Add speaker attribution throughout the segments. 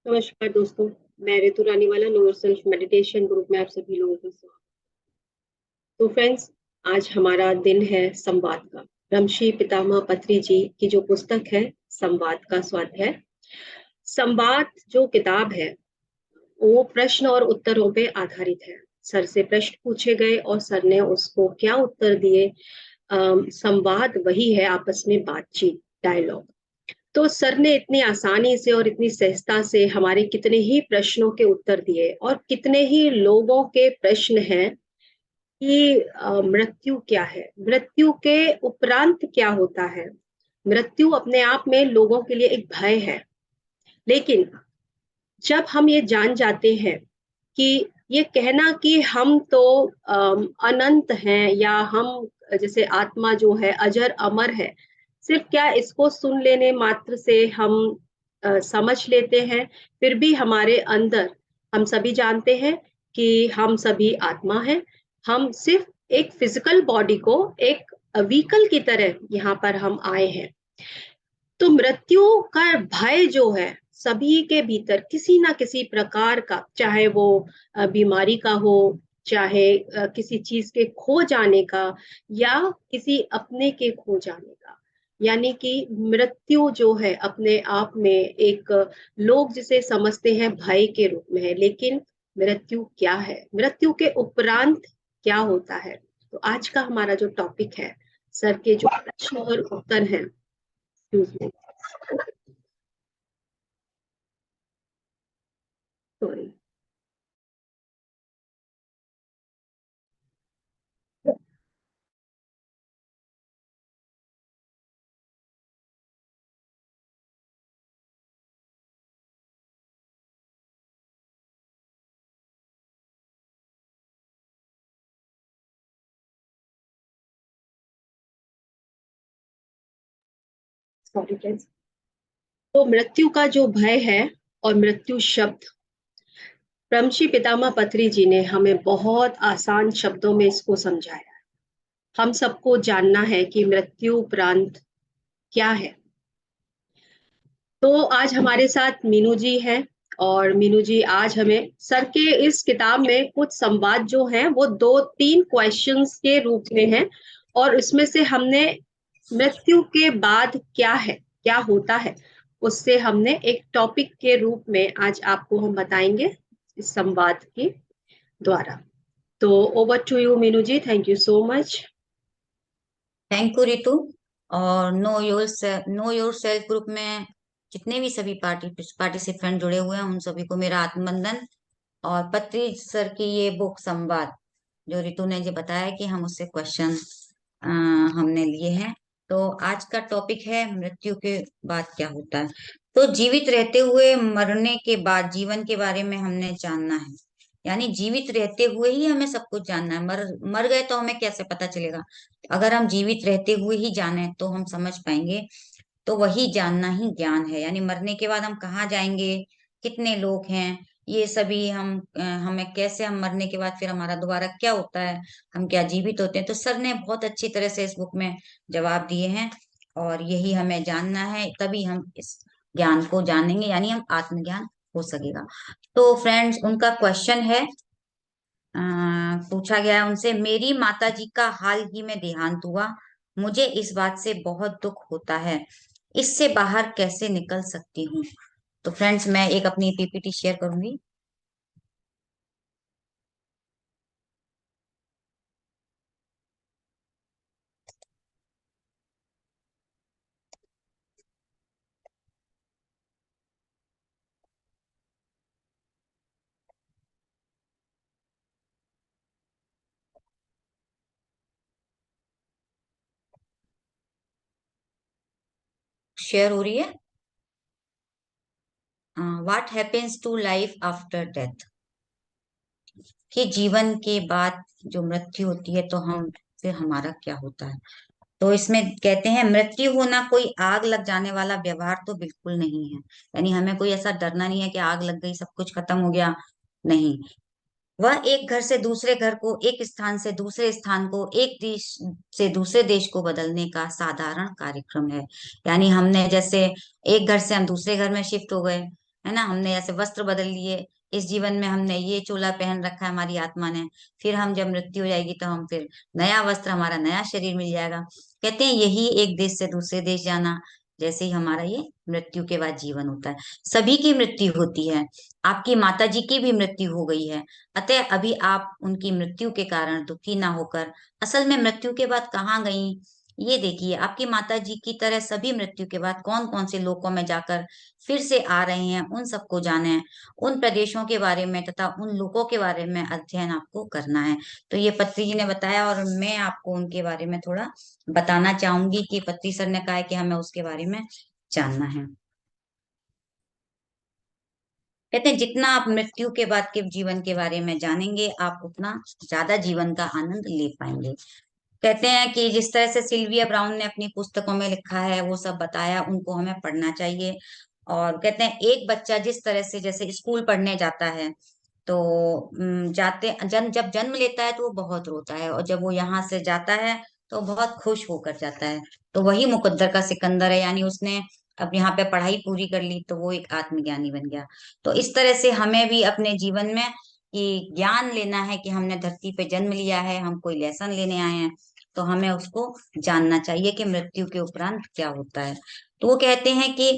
Speaker 1: नमस्कार दोस्तों। मैं ऋतु रानीवाला लोअर सेल्फ मेडिटेशन ग्रुप में आप सभी लोगों का स्वागत। तो फ्रेंड्स, आज हमारा दिन है संवाद का। ब्रह्मश्री पितामह पत्री जी की जो पुस्तक है संवाद का स्वाध्याय। संवाद जो किताब है वो प्रश्न और उत्तरों पे आधारित है। सर से प्रश्न पूछे गए और सर ने उसको क्या उत्तर दिए। संवाद वही है, आपस में बातचीत, डायलॉग। तो सर ने इतनी आसानी से और इतनी सहजता से हमारे कितने ही प्रश्नों के उत्तर दिए और कितने ही लोगों के प्रश्न हैं कि मृत्यु क्या है, मृत्यु के उपरांत क्या होता है। मृत्यु अपने आप में लोगों के लिए एक भय है, लेकिन जब हम ये जान जाते हैं कि ये कहना कि हम तो अनंत हैं या हम जैसे आत्मा जो है अजर अमर है, सिर्फ क्या इसको सुन लेने मात्र से हम समझ लेते हैं। फिर भी हमारे अंदर हम सभी जानते हैं कि हम सभी आत्मा हैं। हम सिर्फ एक फिजिकल बॉडी को एक व्हीकल की तरह यहाँ पर हम आए हैं। तो मृत्यु का भय जो है सभी के भीतर किसी ना किसी प्रकार का, चाहे वो बीमारी का हो, चाहे किसी चीज के खो जाने का, या किसी अपने के खो जाने का। यानी कि मृत्यु जो है अपने आप में एक, लोग जिसे समझते हैं भय के रूप में है, लेकिन मृत्यु क्या है, मृत्यु के उपरांत क्या होता है। तो आज का हमारा जो टॉपिक है, सर के जो प्रश्न और उत्तर हैं। Excuse me. Sorry. Sorry friends. तो मृत्यु का जो भय है और मृत्यु शब्द, ब्रह्मश्री पितामह पत्री जी ने हमें बहुत आसान शब्दों में इसको समझाया। हम सबको जानना है कि मृत्यु उपरांत क्या है। तो आज हमारे साथ मीनू जी हैं, और मीनू जी आज हमें सर के इस किताब में कुछ संवाद जो हैं वो दो तीन क्वेश्चंस के रूप में हैं, और इसमें से हमने मृत्यु के बाद क्या है, क्या होता है, उससे हमने एक टॉपिक के रूप में आज आपको हम बताएंगे इस संवाद के द्वारा। तो over to you Meenu ji, thank you so much.
Speaker 2: Thank you Ritu. और नो योर सेल्फ ग्रुप में जितने भी सभी पार्टिसिपेंट जुड़े हुए हैं उन सभी को मेरा आत्मबंदन। और पत्री सर की ये बुक संवाद जो रितु ने जो बताया कि हम उससे क्वेश्चन हमने लिए हैं। तो आज का टॉपिक है मृत्यु के बाद क्या होता है। तो जीवित रहते हुए मरने के बाद जीवन के बारे में हमने जानना है। यानी जीवित रहते हुए ही हमें सब कुछ जानना है। मर मर गए तो हमें कैसे पता चलेगा। अगर हम जीवित रहते हुए ही जाने तो हम समझ पाएंगे। तो वही जानना ही ज्ञान है। यानी मरने के बाद हम कहाँ जाएंगे, कितने लोग हैं, ये सभी हमें कैसे, हम मरने के बाद फिर हमारा दोबारा क्या होता है, हम क्या जीवित होते हैं। तो सर ने बहुत अच्छी तरह से इस बुक में जवाब दिए हैं। और यही हमें जानना है, तभी हम इस ज्ञान को जानेंगे, यानी हम आत्मज्ञान हो सकेगा। तो फ्रेंड्स, उनका क्वेश्चन है, पूछा गया है उनसे, मेरी माता जी का हाल ही में देहांत हुआ। मुझे इस बात से बहुत दुख होता है। इससे बाहर कैसे निकल सकती हूँ। तो फ्रेंड्स, मैं एक अपनी पीपीटी शेयर करूंगी। शेयर हो रही है। What happens to life after death. कि जीवन के बाद जो मृत्यु होती है तो हम फिर हमारा क्या होता है। तो इसमें कहते हैं, मृत्यु होना कोई आग लग जाने वाला व्यवहार तो बिल्कुल नहीं है। यानी हमें कोई ऐसा डरना नहीं है कि आग लग गई सब कुछ खत्म हो गया। नहीं, वह एक घर से दूसरे घर को, एक स्थान से दूसरे स्थान को, एक देश से दूसरे देश को बदलने का साधारण कार्यक्रम है। यानी हमने जैसे एक घर से हम दूसरे घर में शिफ्ट हो गए, है ना, हमने ऐसे वस्त्र बदल लिए, इस जीवन में हमने ये चोला पहन रखा है हमारी आत्मा ने, फिर हम जब मृत्यु हो जाएगी तो हम फिर नया वस्त्र, हमारा नया शरीर मिल जाएगा। कहते हैं यही एक देश से दूसरे देश जाना, जैसे ही हमारा ये मृत्यु के बाद जीवन होता है। सभी की मृत्यु होती है, आपकी माता जी की भी मृत्यु हो गई है, अतः अभी आप उनकी मृत्यु के कारण दुखी ना होकर असल में मृत्यु के बाद कहाँ गई ये देखिए। आपकी माता जी की तरह सभी मृत्यु के बाद कौन कौन से लोकों में जाकर फिर से आ रहे हैं, उन सबको जाने, उन प्रदेशों के बारे में तथा उन लोगों के बारे में अध्ययन आपको करना है। तो ये पत्री जी ने बताया और मैं आपको उनके बारे में थोड़ा बताना चाहूंगी कि पत्री सर ने कहा है कि हमें उसके बारे में जानना है। कहते हैं जितना आप मृत्यु के बाद के जीवन के बारे में जानेंगे आप उतना ज्यादा जीवन का आनंद ले पाएंगे। कहते हैं कि जिस तरह से सिल्विया ब्राउन ने अपनी पुस्तकों में लिखा है वो सब बताया, उनको हमें पढ़ना चाहिए। और कहते हैं एक बच्चा जिस तरह से जैसे स्कूल पढ़ने जाता है तो जाते जब जन्म लेता है तो वो बहुत रोता है, और जब वो यहाँ से जाता है तो बहुत खुश होकर जाता है। तो वही मुकद्दर का सिकंदर है, यानी उसने अब यहाँ पे पढ़ाई पूरी कर ली तो वो एक आत्मज्ञानी बन गया। तो इस तरह से हमें भी अपने जीवन में कि ज्ञान लेना है कि हमने धरती पे जन्म लिया है, हम कोई लेसन लेने आए हैं, तो हमें उसको जानना चाहिए कि मृत्यु के उपरांत क्या होता है। तो वो कहते हैं कि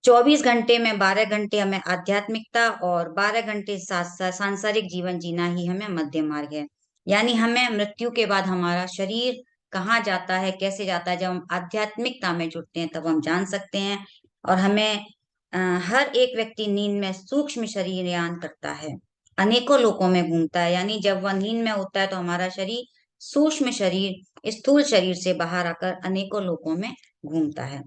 Speaker 2: 24 घंटे में 12 घंटे हमें आध्यात्मिकता और 12 घंटे सांसारिक जीवन जीना ही हमें मध्य मार्ग है। यानी हमें मृत्यु के बाद हमारा शरीर कहाँ जाता है, कैसे जाता है, जब हम आध्यात्मिकता में जुटते हैं तब हम जान सकते हैं। और हमें हर एक व्यक्ति नींद में सूक्ष्म शरीर यान करता है, अनेकों लोकों में घूमता है। यानी जब वह नींद में होता है तो हमारा शरीर, सूक्ष्म शरीर स्थूल शरीर से बाहर आकर अनेकों लोकों में घूमता है।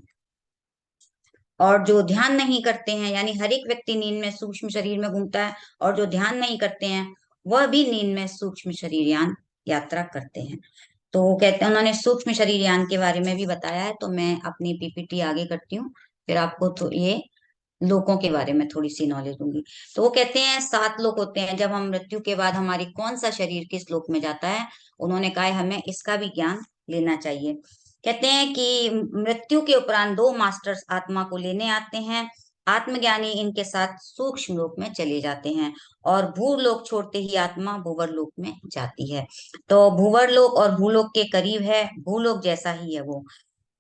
Speaker 2: और जो ध्यान नहीं करते हैं, यानी हर एक व्यक्ति नींद में सूक्ष्म शरीर में घूमता है, और जो ध्यान नहीं करते हैं वह भी नींद में सूक्ष्म शरीर यान यात्रा करते हैं। तो वो कहते हैं, उन्होंने सूक्ष्म शरीर यान के बारे में भी बताया है। तो मैं अपनी पीपीटी आगे करती हूँ, फिर आपको तो ये लोकों के बारे में थोड़ी सी नॉलेज दूंगी। तो वो कहते हैं 7 लोक होते हैं, जब हम मृत्यु के बाद हमारी कौन सा शरीर किस लोक में जाता है, उन्होंने कहा है हमें इसका भी ज्ञान लेना चाहिए। कहते हैं कि मृत्यु के उपरांत 2 मास्टर्स आत्मा को लेने आते हैं, आत्मज्ञानी इनके साथ सूक्ष्म लोक में चले जाते हैं, और भूलोक छोड़ते ही आत्मा भूवर लोक में जाती है। तो भूवर लोक और भूलोक के करीब है, भूलोक जैसा ही है वो,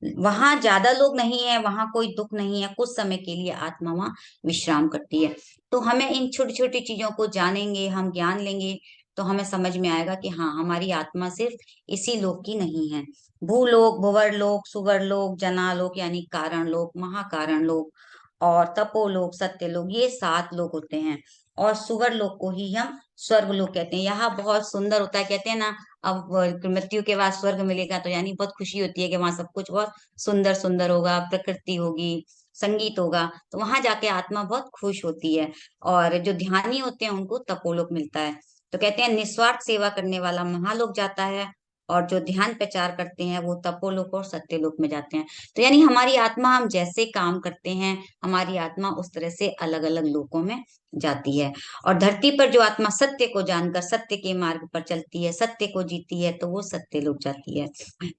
Speaker 2: वहां ज्यादा लोग नहीं है, वहां कोई दुख नहीं है, कुछ समय के लिए आत्मा वहां विश्राम करती है। तो हमें इन छोटी छोटी चीजों को जानेंगे, हम ज्ञान लेंगे तो हमें समझ में आएगा कि हाँ हमारी आत्मा सिर्फ इसी लोक की नहीं है। भूलोक, भुवर लोक, सुवर लोक, जनालोक यानी कारण लोक, महाकारण लोक और तपोलोक, सत्य लोक, ये 7 लोक होते हैं। और सुवर लोक को ही हम स्वर्ग लोक कहते हैं। यहाँ बहुत सुंदर होता है, कहते हैं ना अब मृत्यु के बाद स्वर्ग मिलेगा तो यानी बहुत खुशी होती है कि वहां सब कुछ बहुत सुंदर सुंदर होगा, प्रकृति होगी, संगीत होगा, तो वहां जाके आत्मा बहुत खुश होती है। और जो ध्यानी होते हैं उनको तपोलोक मिलता है। तो कहते हैं निस्वार्थ सेवा करने वाला महालोक जाता है, और जो ध्यान प्रचार करते हैं वो तपोलोक और सत्यलोक में जाते हैं। तो यानी हमारी आत्मा, हम जैसे काम करते हैं हमारी आत्मा उस तरह से अलग अलग लोकों में जाती है। और धरती पर जो आत्मा सत्य को जानकर सत्य के मार्ग पर चलती है, सत्य को जीती है, तो वो सत्य लोक जाती है।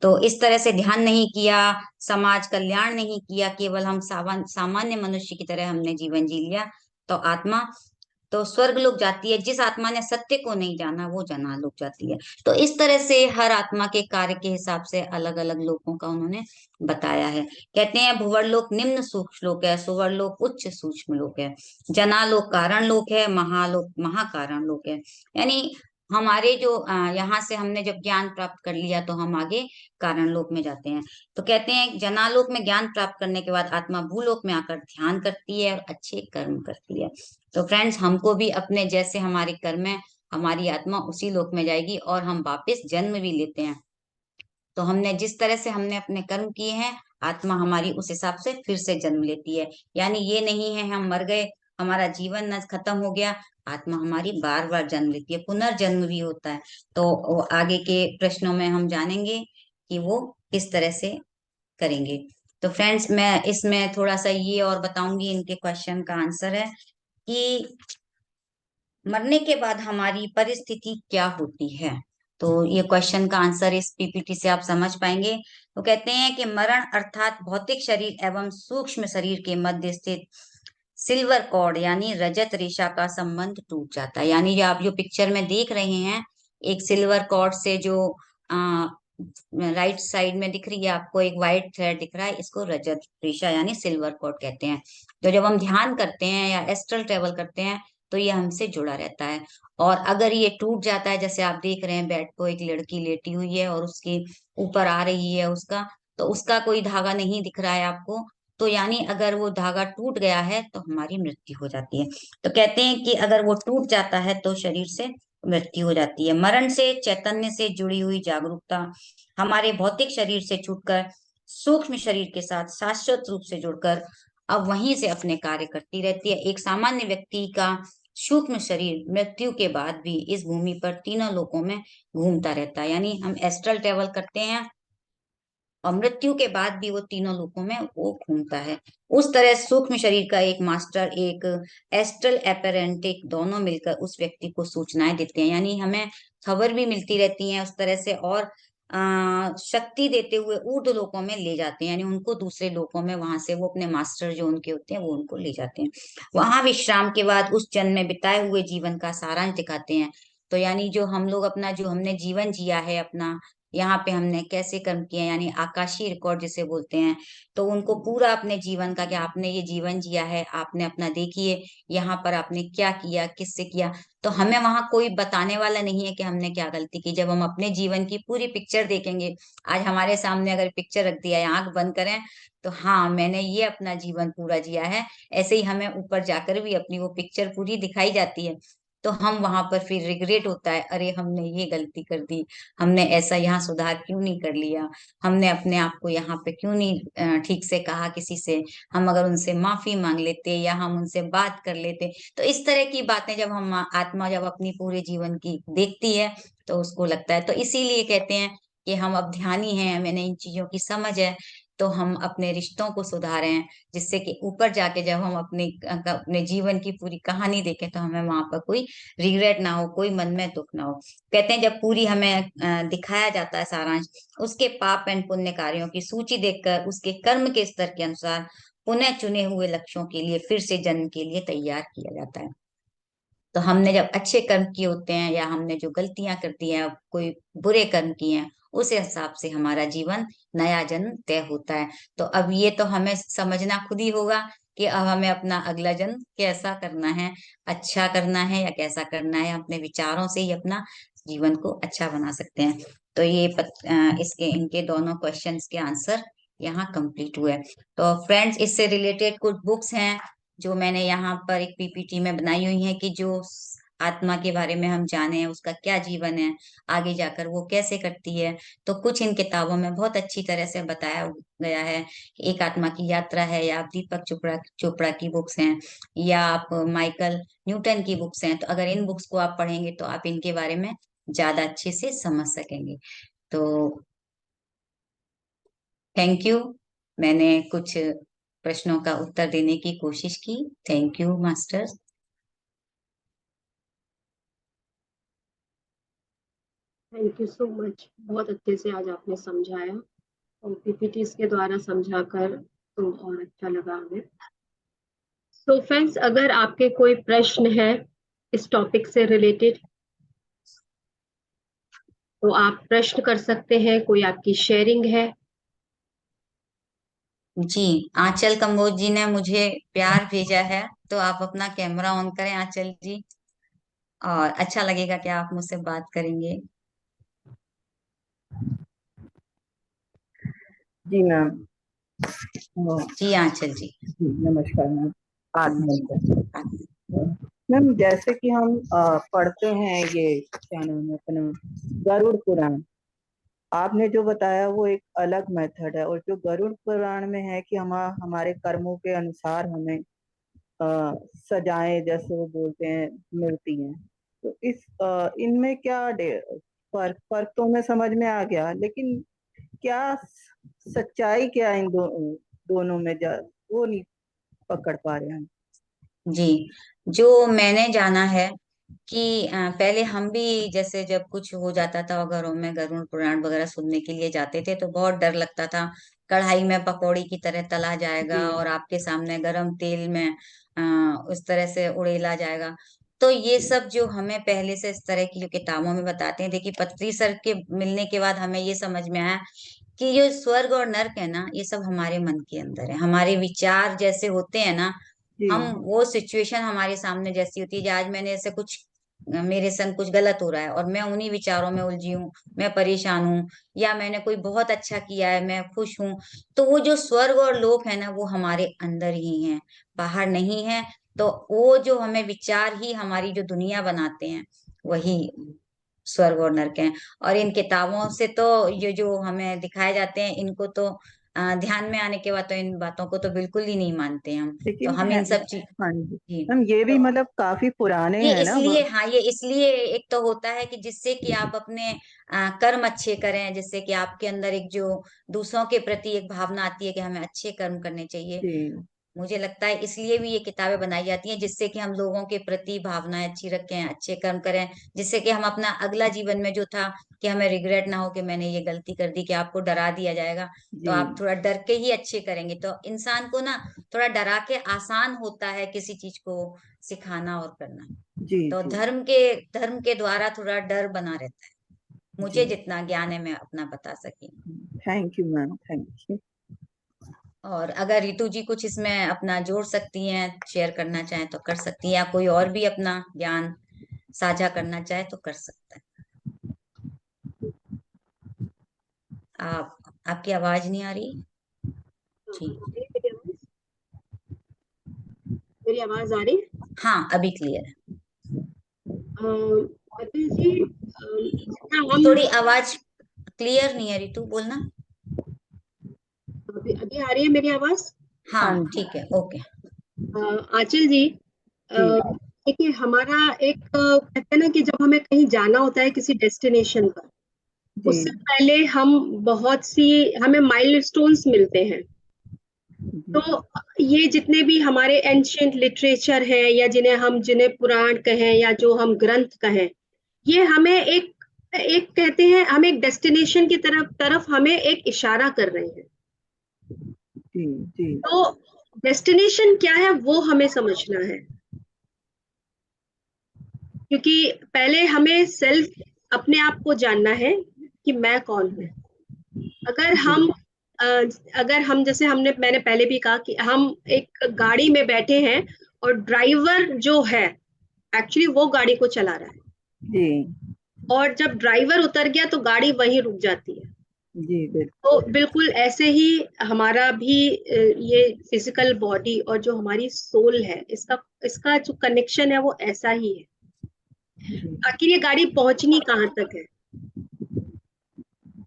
Speaker 2: तो इस तरह से ध्यान नहीं किया, समाज कल्याण नहीं किया, केवल हम सामान्य मनुष्य की तरह हमने जीवन जी लिया, तो आत्मा तो स्वर्ग लोक जाती है। जिस आत्मा ने सत्य को नहीं जाना वो जना लोक जाती है। तो इस तरह से हर आत्मा के कार्य के हिसाब से अलग अलग लोकों का उन्होंने बताया है। कहते हैं भुवर लोक निम्न सूक्ष्म लोक है, सुवर लोक उच्च सूक्ष्म लोक है, जनालोक कारण लोक है, महालोक महाकारण लोक है। यानी हमारे जो यहाँ से हमने जब ज्ञान प्राप्त कर लिया तो हम आगे कारण लोक में जाते हैं। तो कहते हैं जनालोक में ज्ञान प्राप्त करने के बाद आत्मा भूलोक में आकर ध्यान करती है और अच्छे कर्म करती है। तो फ्रेंड्स हमको भी अपने जैसे हमारे कर्म है, हमारी आत्मा उसी लोक में जाएगी और हम वापस जन्म भी लेते हैं। तो हमने जिस तरह से हमने अपने कर्म किए हैं, आत्मा हमारी उस हिसाब से फिर से जन्म लेती है। यानी ये नहीं है हम मर गए, हमारा जीवन न खत्म हो गया, आत्मा हमारी बार बार जन्म लेती है, पुनर्जन्म भी होता है। तो वो आगे के प्रश्नों में हम जानेंगे कि वो किस तरह से करेंगे। तो फ्रेंड्स मैं इसमें थोड़ा सा ये और बताऊंगी, इनके क्वेश्चन का आंसर है कि मरने के बाद हमारी परिस्थिति क्या होती है। तो ये क्वेश्चन का आंसर इस पीपीटी से आप समझ पाएंगे। तो कहते हैं कि मरण अर्थात भौतिक शरीर एवं सूक्ष्म शरीर के मध्य स्थित सिल्वर कॉर्ड यानी रजत रेशा का संबंध टूट जाता है। यानी जो आप जो पिक्चर में देख रहे हैं, एक सिल्वर कॉर्ड से जो आ, राइट साइड में दिख रही है आपको एक वाइट थ्रेड दिख रहा है, इसको रजत रेशा यानी सिल्वर कॉर्ड कहते हैं। तो जब हम ध्यान करते हैं या एस्ट्रल ट्रेवल करते हैं तो ये हमसे जुड़ा रहता है। और अगर ये टूट जाता है, जैसे आप देख रहे हैं बेड को एक लड़की लेटी हुई है और उसके ऊपर आ रही है उसका, तो उसका कोई धागा नहीं दिख रहा है आपको, तो यानी अगर वो धागा टूट गया है तो हमारी मृत्यु हो जाती है। तो कहते हैं कि अगर वो टूट जाता है तो शरीर से मृत्यु हो जाती है। मरण से चैतन्य से जुड़ी हुई जागरूकता हमारे भौतिक शरीर से छूटकर सूक्ष्म शरीर के साथ शाश्वत रूप से जुड़कर अब वहीं से अपने कार्य करती रहती है। एक सामान्य व्यक्ति का सूक्ष्म शरीर मृत्यु के बाद भी इस भूमि पर तीनों लोकों में घूमता रहता है। यानी हम एस्ट्रल ट्रेवल करते हैं और मृत्यु के बाद भी वो तीनों लोकों में वो घूमता है। उस तरह सूक्ष्म शरीर का एक मास्टर, एक एस्ट्रल अपैरेंटिक, दोनों मिलकर उस व्यक्ति को सूचनाएं देते हैं। यानी हमें खबर भी मिलती रहती है उस तरह से, और शक्ति देते हुए ऊर्ध्व लोकों में ले जाते हैं। यानी उनको दूसरे लोकों में वहां से वो अपने मास्टर जो उनके होते हैं वो उनको ले जाते हैं। वहां विश्राम के बाद उस जन्म में बिताए हुए जीवन का सारांश दिखाते हैं। तो यानी जो हम लोग अपना जो हमने जीवन जिया है अपना, यहाँ पे हमने कैसे कर्म किए, यानी आकाशीय रिकॉर्ड जिसे बोलते हैं, तो उनको पूरा अपने जीवन का कि आपने ये जीवन जिया है, आपने अपना देखिए यहाँ पर आपने क्या किया, किससे किया। तो हमें वहां कोई बताने वाला नहीं है कि हमने क्या गलती की। जब हम अपने जीवन की पूरी पिक्चर देखेंगे, आज हमारे सामने अगर पिक्चर रख दिया है, आंख बंद करें तो हाँ मैंने ये अपना जीवन पूरा जिया है, ऐसे ही हमें ऊपर जाकर भी अपनी वो पिक्चर पूरी दिखाई जाती है। तो हम वहां पर फिर रिग्रेट होता है, अरे हमने ये गलती कर दी, हमने ऐसा यहाँ सुधार क्यों नहीं कर लिया, हमने अपने आप को यहाँ पे क्यों नहीं ठीक से कहा किसी से, हम अगर उनसे माफी मांग लेते या हम उनसे बात कर लेते। तो इस तरह की बातें जब हम आत्मा जब अपनी पूरे जीवन की देखती है तो उसको लगता है। तो इसीलिए कहते हैं कि हम अब ध्यानी हैं, मैंने इन चीजों की समझ है, तो हम अपने रिश्तों को सुधारें, जिससे कि ऊपर जाके जब हम अपने अपने जीवन की पूरी कहानी देखें तो हमें वहां पर कोई रिग्रेट ना हो, कोई मन में दुख ना हो। कहते हैं जब पूरी हमें दिखाया जाता है सारांश, उसके पाप एंड पुण्य कार्यों की सूची देखकर उसके कर्म के स्तर के अनुसार पुनः चुने हुए लक्ष्यों के लिए फिर से जन्म के लिए तैयार किया जाता है। तो हमने जब अच्छे कर्म किए होते हैं या हमने जो गलतियां कर दी हैं, कोई बुरे कर्म किए हैं, उस हिसाब से हमारा जीवन नया जन्म तय होता है। तो अब ये तो हमें समझना खुद ही होगा कि अब हमें अपना अगला जन्म कैसा करना है, अच्छा करना है या कैसा करना है। अपने विचारों से ही अपना जीवन को अच्छा बना सकते हैं। तो ये इसके इनके दोनों क्वेश्चंस के आंसर यहाँ कंप्लीट हुए। तो फ्रेंड्स, इससे रिलेटेड कुछ बुक्स हैं जो मैंने यहाँ पर एक पीपीटी में बनाई हुई है कि जो आत्मा के बारे में हम जाने, उसका क्या जीवन है, आगे जाकर वो कैसे करती है। तो कुछ इन किताबों में बहुत अच्छी तरह से बताया गया है। एक आत्मा की यात्रा है, या आप दीपक चोपड़ा चोपड़ा की बुक्स हैं, या आप माइकल न्यूटन की बुक्स हैं। तो अगर इन बुक्स को आप पढ़ेंगे तो आप इनके बारे में ज्यादा अच्छे से समझ सकेंगे। तो थैंक यू, मैंने कुछ प्रश्नों का उत्तर देने की कोशिश की। Thank you master.
Speaker 1: Thank you so much, बहुत अच्छे से आज आपने समझाया और पीपीटीज के द्वारा समझाकर तो और अच्छा लगा हमें। सो फ्रेंड्स, अगर आपके कोई प्रश्न है इस टॉपिक से रिलेटेड तो आप प्रश्न कर सकते हैं, कोई आपकी शेयरिंग है।
Speaker 2: जी, आंचल कंबोज जी ने मुझे प्यार भेजा है, तो आप अपना कैमरा ऑन करें आंचल जी, और अच्छा लगेगा कि आप मुझसे बात करेंगे।
Speaker 3: जी मैम। हाँ,
Speaker 2: जी आंचल जी।
Speaker 3: जी नमस्कार मैम। आत्मनिर्भर
Speaker 2: नमस्कार।
Speaker 3: मैम, जैसे कि हम पढ़ते हैं ये क्या नाम है अपना गरुड़ पुराण, आपने जो बताया वो एक अलग मेथड है, और जो गरुड़ पुराण में है कि हम हमारे कर्मों के अनुसार हमें सजाएं जैसे वो बोलते हैं मिलती हैं। तो इनमें क्या फर्क तो हमें समझ में आ गया, लेकिन क्या सच्चाई क्या है इन दोनों में, वो नहीं पकड़ पा रहे हैं।
Speaker 2: जी, जो मैंने जाना है कि पहले हम भी जैसे जब कुछ हो जाता था और घरों में गरुड़ पुराण वगैरह सुनने के लिए जाते थे तो बहुत डर लगता था, कढ़ाई में पकौड़ी की तरह तला जाएगा
Speaker 3: जी
Speaker 2: और आपके सामने गरम तेल में उस तरह से उड़ेला जाएगा। तो ये सब जो हमें पहले से इस तरह की जो किताबों में बताते हैं, देखिए पत्री सर के मिलने के बाद हमें ये समझ में आया कि ये स्वर्ग और नर्क है ना, ये सब हमारे मन के अंदर है। हमारे विचार जैसे होते हैं ना,
Speaker 3: जी
Speaker 2: हम वो सिचुएशन हमारे सामने जैसी होती है कि आज मैंने ऐसे कुछ, मेरे संग कुछ गलत हो रहा है और मैं उन्हीं विचारों में उलझी हूँ, मैं परेशान हूँ, या मैंने कोई बहुत अच्छा किया है, मैं खुश हूँ। तो वो जो स्वर्ग और लोक है ना, वो हमारे अंदर ही है, बाहर नहीं है। तो वो जो हमें विचार ही हमारी जो दुनिया बनाते हैं, वही स्वर्ग और नरक हैं। और इन किताबों से तो ये जो हमें दिखाए जाते हैं, इनको तो ध्यान में आने के बाद तो इन बातों को तो बिल्कुल ही नहीं मानते हम। तो
Speaker 3: लेकिन
Speaker 2: हम
Speaker 3: है।
Speaker 2: इन सब चीज
Speaker 3: हाँ जी
Speaker 2: जी।
Speaker 3: मैम, ये भी
Speaker 2: तो
Speaker 3: मतलब काफी पुराने
Speaker 2: ये
Speaker 3: हैं ना
Speaker 2: इसलिए, हाँ, ये इसलिए एक तो होता है कि जिससे कि आप अपने कर्म अच्छे करें, जिससे कि आपके अंदर एक जो दूसरों के प्रति एक भावना आती है कि हमें अच्छे कर्म करने चाहिए।
Speaker 3: जी
Speaker 2: मुझे लगता है इसलिए भी ये किताबें बनाई जाती हैं, जिससे कि हम लोगों के प्रति भावनाएं अच्छी रखें, अच्छे कर्म करें, जिससे कि हम अपना अगला जीवन में जो था कि हमें रिग्रेट ना हो कि मैंने ये गलती कर दी, कि आपको डरा दिया जाएगा तो
Speaker 3: जी
Speaker 2: आप थोड़ा डर के ही अच्छे करेंगे। तो इंसान को ना थोड़ा डरा के आसान होता है किसी चीज को सिखाना और करना।
Speaker 3: जी
Speaker 2: तो
Speaker 3: जी
Speaker 2: धर्म के द्वारा थोड़ा डर बना रहता है।
Speaker 3: जी।
Speaker 2: मुझे जितना ज्ञान है मैं अपना बता सकी।
Speaker 3: Thank you ma'am, thank you.
Speaker 2: और अगर रितु जी कुछ इसमें अपना जोड़ सकती हैं, शेयर करना चाहें तो कर सकती हैं, या कोई और भी अपना ज्ञान साझा करना चाहे तो कर सकता है। आप आपकी आवाज नहीं आ रही जी।
Speaker 1: मेरी आवाज आ रही है?
Speaker 2: हाँ, अभी क्लियर है।
Speaker 1: अतुल जी, जितना हम
Speaker 2: थोड़ी आवाज क्लियर नहीं है रितु, बोलना।
Speaker 1: अभी अभी आ रही है मेरी आवाज?
Speaker 3: हाँ
Speaker 2: हाँ
Speaker 3: जी
Speaker 2: ठीक है, ओके।
Speaker 1: आंचल जी,
Speaker 3: जी
Speaker 1: देखिए हमारा एक कहते हैं ना कि जब हमें कहीं जाना होता है किसी डेस्टिनेशन पर,
Speaker 3: जी
Speaker 1: उससे पहले हम बहुत सी हमें माइलस्टोन्स मिलते हैं।
Speaker 3: जी
Speaker 1: तो ये जितने भी हमारे एंशियंट लिटरेचर है, या जिन्हें पुराण कहें या जो हम ग्रंथ कहें, ये हमें एक एक कहते हैं, हम एक डेस्टिनेशन की तरफ तरफ हमें एक इशारा कर रहे हैं।
Speaker 3: जी जी
Speaker 1: तो डेस्टिनेशन क्या है वो हमें समझना है, क्योंकि पहले हमें सेल्फ, अपने आप को जानना है कि मैं कौन हूँ। अगर
Speaker 3: जी
Speaker 1: हम अ, अगर हम जैसे मैंने पहले भी कहा कि हम एक गाड़ी में बैठे हैं और ड्राइवर जो है एक्चुअली वो गाड़ी को चला रहा है,
Speaker 3: जी
Speaker 1: और जब ड्राइवर उतर गया तो गाड़ी वहीं रुक जाती है।
Speaker 3: जी बिल्कुल।
Speaker 1: तो बिल्कुल ऐसे ही हमारा भी ये फिजिकल बॉडी और जो हमारी सोल है, इसका इसका जो कनेक्शन है वो ऐसा ही है।
Speaker 3: जी
Speaker 1: आखिर ये गाड़ी पहुंचनी कहाँ तक है?